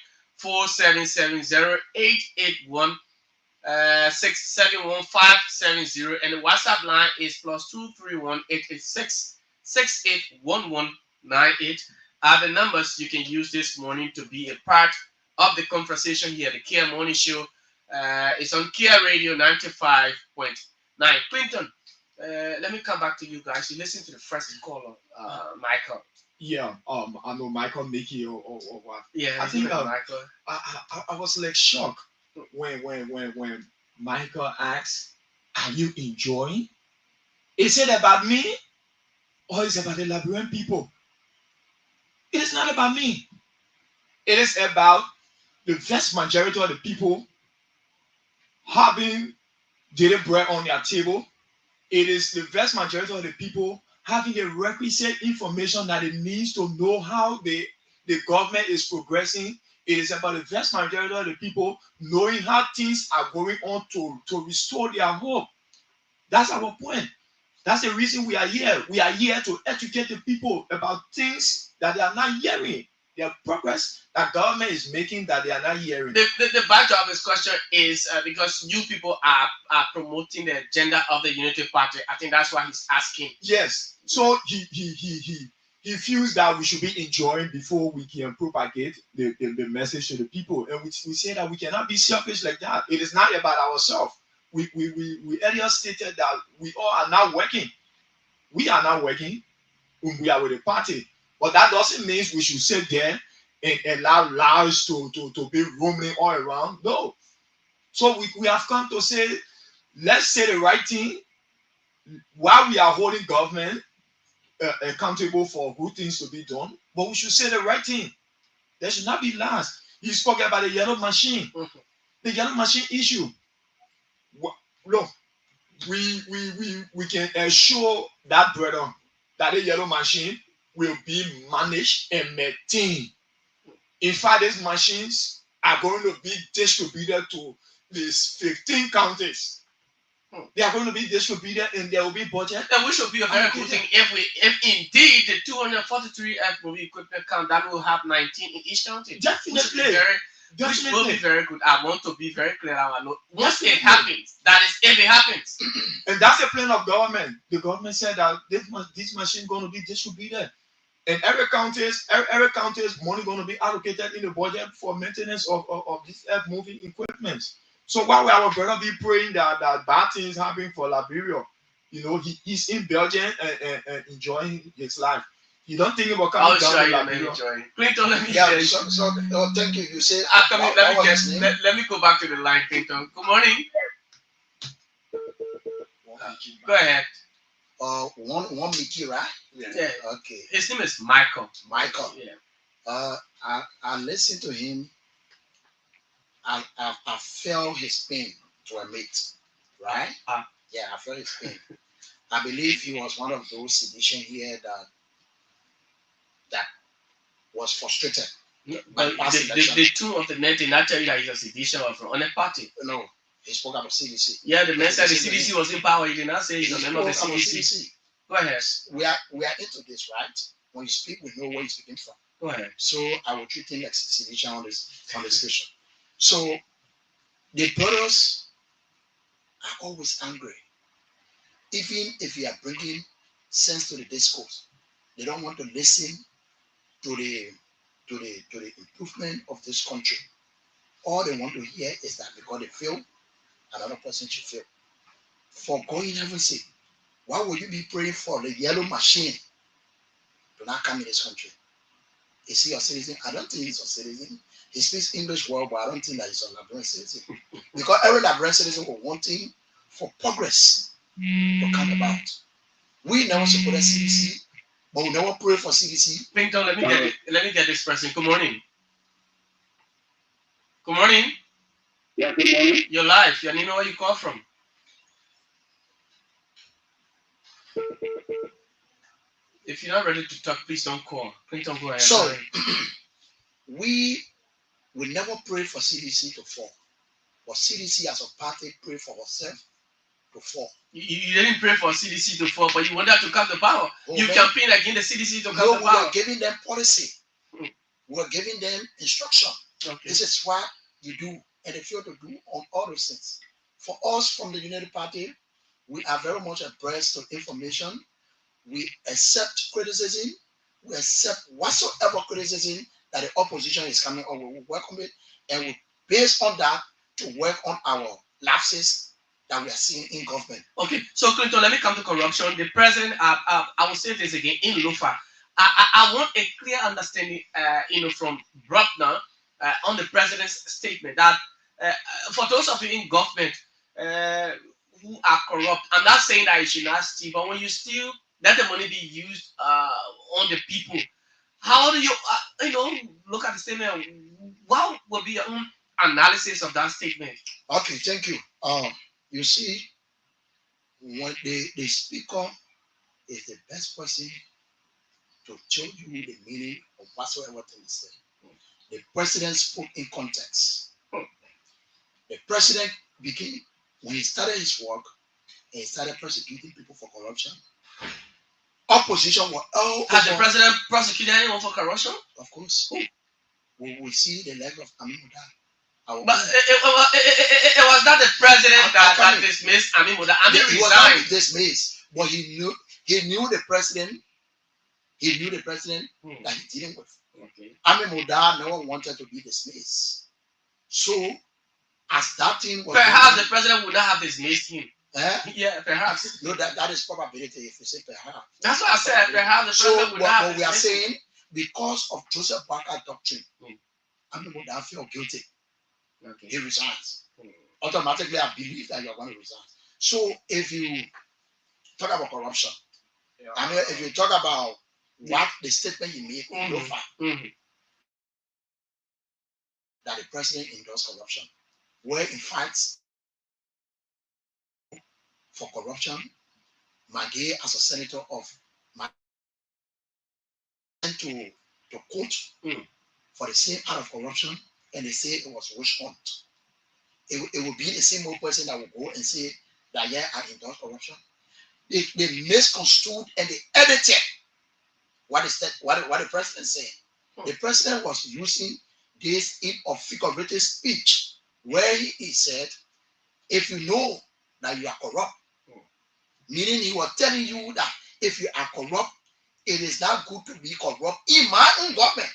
671-570, and the WhatsApp line is +231-886-681198. Are the numbers you can use this morning to be a part of the conversation here at the Kear Morning Show. It's on Kear Radio 95.9. Clinton, let me come back to you guys. You listen to the first caller, Michael. Yeah, I know Michael Mickey or what. Yeah, I think Michael. I was like shocked when Michael asked, "Are you enjoying? Is it about me or is it about the Liberian people?" It is not about me. It is about the vast majority of the people having daily bread on their table. It is the vast majority of the people having the requisite information that it needs to know how the government is progressing. It is about the vast majority of the people knowing how things are going on to restore their hope. That's our point. That's the reason we are here. We are here to educate the people about things that they are not hearing. Their progress that government is making that they are not hearing. The backdrop of this question is because you people are promoting the agenda of the Unity Party. I think that's why he's asking. Yes. So he feels that we should be enjoying before we can propagate the message to the people. And we say that we cannot be selfish like that. It is not about ourselves. We earlier stated that we all are not working. We are not working when we are with the party. But that doesn't mean we should sit there and allow lies to be roaming all around. No. So we have come to say, let's say the right thing while we are holding government accountable for good things to be done. But we should say the right thing. There should not be lies. You spoke about the yellow machine. The yellow machine issue. Look, we can assure that brother that the yellow machine will be managed and maintained. In fact, these machines are going to be distributed to these 15 counties. They are going to be distributed and there will be budget. And we should be a very good thing if indeed the 243 FOV equipment count, that will have 19 in each county. Definitely. Which will be very good. I want to be very clear. Once it happens, that is if it happens. And that's the plan of government. The government said that this machine is going to be distributed. And every county is money going to be allocated in the budget for maintenance of this moving equipment. So while our brother be praying that bad things happen for Liberia, he's in Belgium and enjoying his life. You don't think about coming down to Liberia. Clinton, let me thank you. You said let me go back to the line, Clinton. Good morning. Go ahead. One Mickey, right? Yeah. Okay. His name is Michael. Michael. Yeah. I listened to him. I felt his pain to admit, right? Yeah, I felt his pain. I believe he was one of those sedition here that was frustrated. But the two of the net did not tell you that he's a sedition or from a party. No, he spoke about CDC. Yeah, the man said the CDC was in power. He did not say he's a member of the CDC. Go ahead. We are into this, right? When you speak, we know where you're speaking from. Go ahead. So I will treat him like sedition on the station. So the brothers are always angry. Even if you are bringing sense to the discourse, they don't want to listen to the improvement of this country. All they want to hear is that because they feel, another person should feel. For God in heaven's sake, why would you be praying for the yellow machine to not come in this country? Is he a citizen? I don't think he's a citizen. He speaks English well, but I don't think that he's a Liberian citizen. Because every Liberian citizen was wanting for progress to come about. We never supported CDC, but we never pray for CDC. Pinto, let me get this person. Good morning. Good morning. Yeah, good morning. You're live. You know where you call from. If you're not ready to talk, please don't call. Please don't go ahead. So, we never pray for CDC to fall. But CDC as a party pray for herself to fall. You didn't pray for CDC to fall, but you wanted to come to power. You campaigned against the CDC to come to power. We were giving them policy. We were giving them instruction. Okay. This is what you do and they fail to do on all those things. For us from the United Party, we are very much abreast of information. We accept criticism. We accept whatsoever criticism that the opposition is coming up. We welcome it, and we based on that to work on our lapses that we are seeing in government. Okay, so Clinton, let me come to corruption. The president, I will say this again in Lofa. I want a clear understanding, from Bruckner on the president's statement that for those of you in government who are corrupt, I'm not saying that you should not steal, but when you steal, let the money be used on the people. How do you, look at the statement? What will be your own analysis of that statement? Okay, thank you. You see, when the speaker is the best person to tell you the meaning of whatsoever thing he said. The president spoke in context. The president became, when he started his work, and he started persecuting people for corruption. Opposition were all Has the president prosecuted anyone for corruption? Of course. We see the leg of Amin Muda. But it was not the president that dismissed Amin Muda. Amin resigned. He was not dismissed, but he knew the president. He knew the president that he's dealing with. Okay. Amin Muda never wanted to be dismissed. So, as that thing was perhaps the president would not have dismissed him. Yeah, perhaps. No, that is probability if you say perhaps. That's what I said. Perhaps the president would not have what we are dismissed him. saying, because of Joseph Barker's doctrine, Amin Muda feel guilty. Okay. He resigns. Automatically, I believe that you are going to resign. So, if you talk about corruption, and if you talk about what the statement you made in Lofa, that the president endorsed corruption, where in fact, for corruption, Magay as a senator of to court for the same act of corruption, and they say it was witch hunt. It will be the same old person that will go and say that I endorse corruption. They misconstrued and they edited what the president said. The president was using this in a figurative speech where he said, if you know that you are corrupt, meaning he was telling you that if you are corrupt, it is not good to be corrupt in my own government.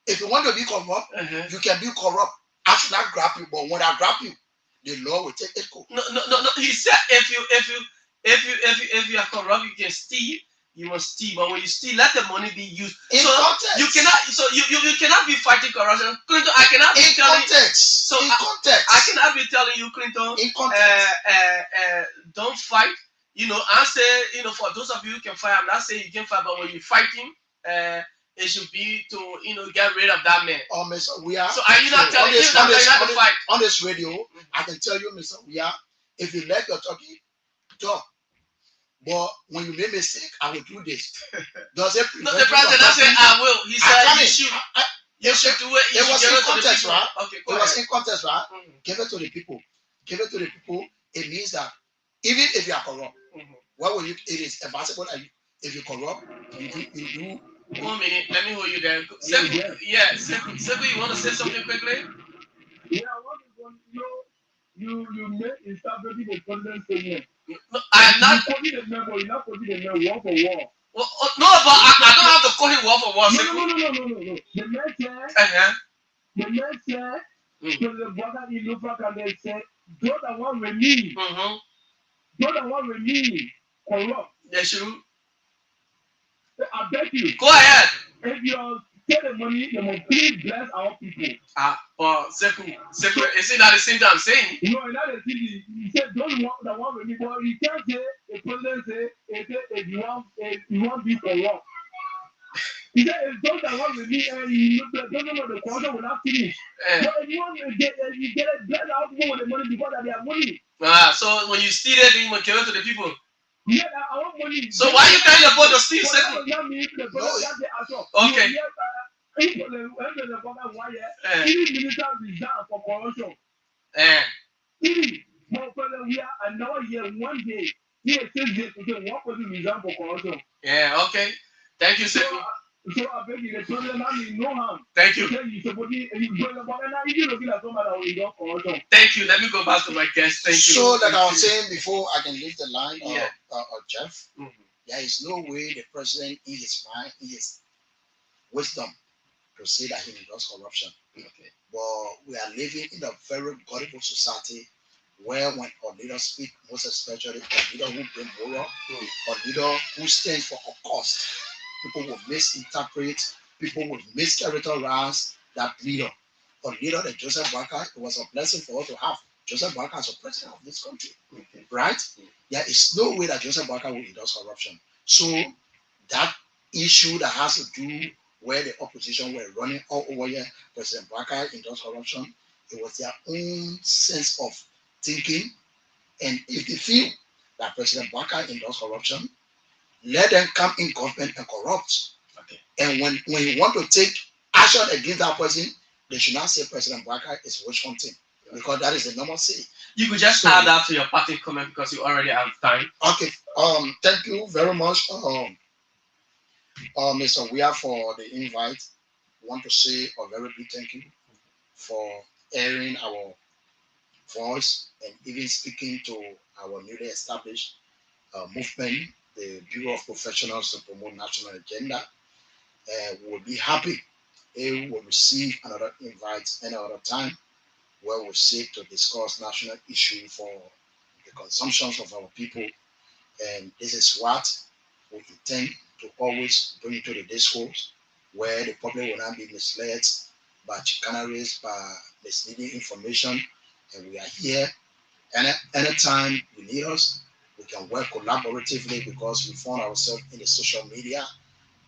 If you want to be corrupt, you can be corrupt. I should not grab you, but when I grab you, the law will take it. No. He said if you are corrupt, you can steal. You must steal, but when you steal, let the money be used. In so context. You cannot. So you cannot be fighting corruption, Clinton. I cannot be telling context. So in context. I cannot be telling you, Clinton. In context. Don't fight. I say, for those of you who can fight, I'm not saying you can fight, but when you're fighting, it should be to, get rid of that man. Mr. Weah. So are you not telling me that you're not to fight? On this radio, I can tell you, Mr. Weah, if you let your talking, talk. But when you make a mistake, I will do this. Does it? No, the president doesn't say I will. He said you should do it. It was in context, right? Okay, it was in context, right? Give it to the people. Give it to the people. It means that even if you are corrupt, what will you? It is advisable that if you corrupt, you do. 1 minute. Let me hold you there. Sekou, you want to say something quickly? Yeah, what is going you made establishing the president's statement. No, I am not. You quoted the memo. You're not quoting the memo word for word. Well, no, but I don't have to call him word for word. No. The man said, to the brother in Lufa can they say, those that want remain, corrupt. They should. I bet you. Go ahead. If your take the money, they must please bless our people. But separate, is it not the same thing I'm saying? No, not the thing. He said, don't want the one with me, but he can't say, the president say, if you want this or what. He said, if those that want with me, and you don't know the quarter will not finish. But if you want to get it, bless our people with the money because they have money. So when you steal it, you must give it to the people. Yeah, I want money. So why you carrying the boat to steal? Okay. Minister resign for corruption. Another year, 1 day, he has 6 days to say what was the reason for corruption. Yeah, okay. Thank you, sir. So I beg you, the president, I mean, no harm. Thank you. Thank you. Let me go back to my guest. Thank you. So, like I was saying before, I can leave the line of Jeff. There is no way the president, in his mind, in his wisdom, to say that he endorses corruption. Okay. But we are living in a very gullible society where when our leaders speak, most especially a leader who bring moral, a leader who stands for a cause, people will misinterpret, people will mischaracterize that leader. A leader that Joseph Barker, it was a blessing for us to have Joseph Barker as a president of this country. Okay. Right? There is no way that Joseph Barker will endorse corruption. So that issue that has to do where the opposition were running all over here, President Barker endorsed corruption, it was their own sense of thinking. And if they feel that President Barker endorsed corruption, let them come in government and corrupt. Okay. And when you want to take action against that person, they should not say President Barker is witch hunting, because that is the normal say. You could just add that to your party comment because you already have time. Okay. Thank you very much, Mr. Weah, for the invite. I want to say a very big thank you for airing our voice and even speaking to our newly established movement, the Bureau of Professionals to Promote National Agenda. We will be happy if we will receive another invite another time where we seek to discuss national issue for the consumptions of our people. And this is what we intend to always bring to the discourse, where the public will not be misled by chicaneries, by misleading information. And we are here. Anytime you need us, we can work collaboratively because we found ourselves in the social media.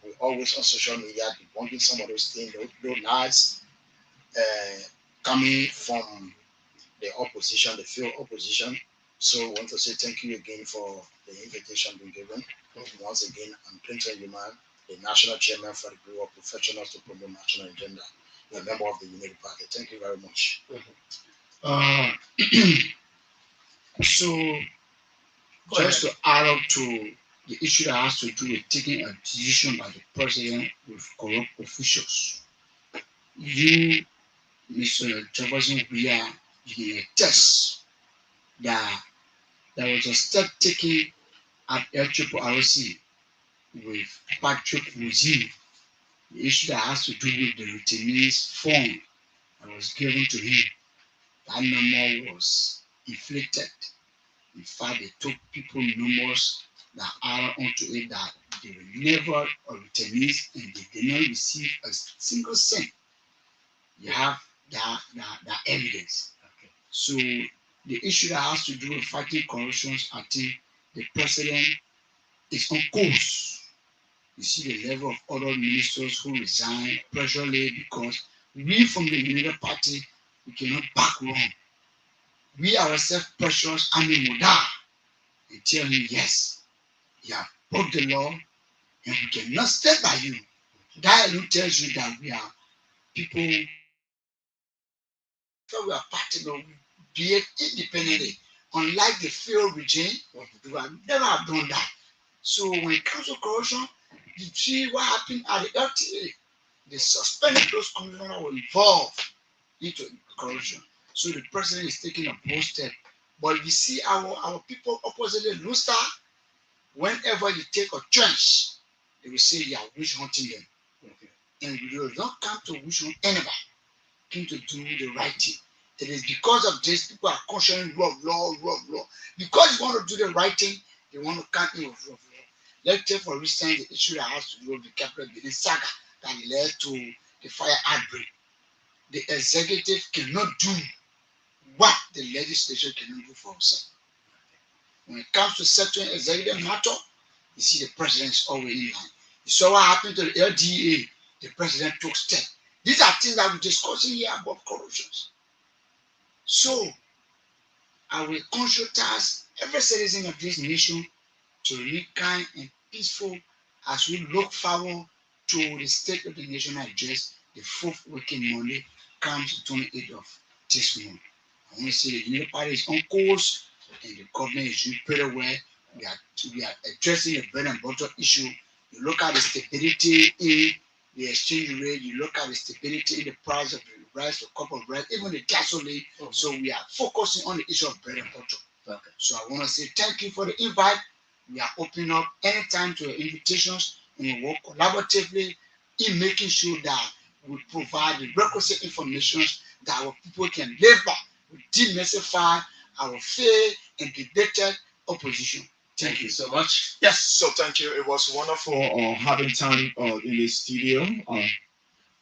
We're always on social media debunking some of those things, those lies coming from the opposition, the field opposition. So I want to say thank you again for the invitation being given. Once again, I'm Clinton Yuman, the National Chairman for the Bureau of Professionals to Promote National Agenda, a member of the Unity Party. Thank you very much. So, just to add up to the issue that has to do with taking a decision by the president with corrupt officials, you, Mr. Jefferson Weah, you can attest that there was a step taken at LRRC with Patrick Museum, the issue that has to do with the returnees fund that was given to him. That number was inflated. In fact, they took people numbers that are onto it that they were never returnees and they did not receive a single cent. You have that evidence. Okay. So the issue that has to do with fighting corruption, I think the president is on course. You see the level of other ministers who resign pressurely because we from the United Party, we cannot back wrong. We ourselves precious animal and tell him, yes, you have broke the law and we cannot stand by you. That alone tells you that we are people, so we are party, we behave independently. Unlike the failed regime, we have never have done that. So when it comes to corruption, you see what happened at the LTA. They suspended those commissioners who were involved into corruption. So the president is taking a bold step. But we see our people oppositely lose that. Whenever you take a trench, they will say you are witch hunting them. Okay. And we will not come to witch hunt anybody. Came to do the right thing. It is because of this people are cautioning rule of law. Because you want to do the right thing, they want to come in with rule of law. Let's take for instance the issue that has to do with the capital building saga that led to the fire outbreak. The executive cannot do what the legislature cannot do for itself. When it comes to certain executive matter, you see the president is already in line. You saw what happened to the LDA. The president took steps. These are things that we're discussing here about corruption. So, I will conscientize every citizen of this nation to remain kind and peaceful as we look forward to the State of the Nation address. The fourth working Monday comes 28th of this month. I want to say the Unity Party is on course and the government is doing pretty well. We are addressing the bread and butter issue. You look at the stability in the exchange rate, you look at the stability in the price of the rice, the cup of rice, even the gasoline. So we are focusing on the issue of bread and butter. Okay. So I want to say thank you for the invite. We are opening up anytime to your invitations and we work collaboratively in making sure that we provide the requisite information that our people can live by. We demystify our fair and debated opposition. Thank you so much. Yes, so thank you. It was wonderful having time in the studio.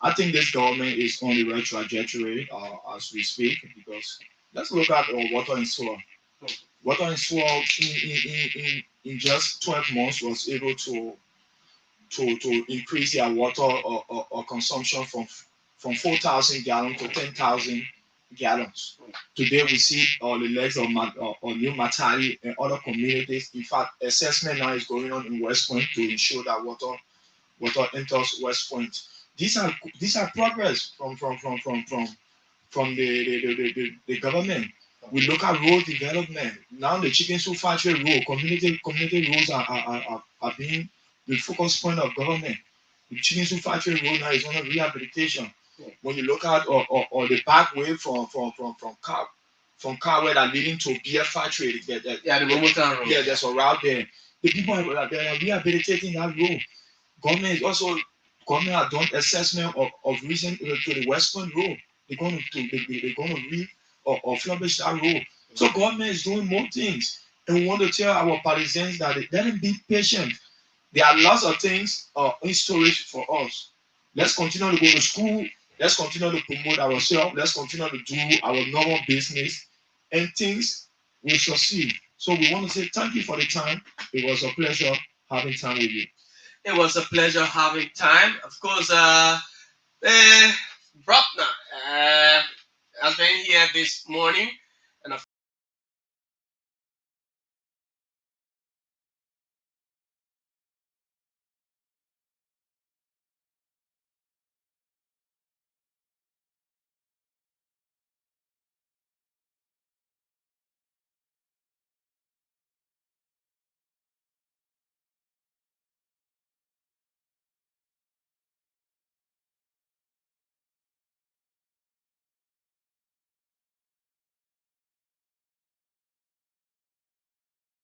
I think this government is on the right trajectory as we speak, because let's look at water and soil. Water and soil in just 12 months was able to increase their water or consumption from 4,000 gallons to 10,000 gallons. Today we see the legs of New Matari and other communities. In fact, assessment now is going on in West Point to ensure that water enters West Point. These are progress from the government. We look at road development. Now the chicken soup factory road, community roads are being the focus point of government. The chicken soup factory road now is under rehabilitation. When you look at or the back way from car where they're leading to beer factory, the Momotown road. Yeah, there's a route there. The people are rehabilitating that road. Government have done assessment of recent to the West Point road. They're going to or flourish that road. So government is doing more things. And we want to tell our partisans that let them be patient. There are lots of things in storage for us. Let's continue to go to school. Let's continue to promote ourselves. Let's continue to do our normal business, and things will succeed. So we want to say thank you for the time. It was a pleasure having time with you. It was a pleasure having time. Of course, Bruckner has been here this morning.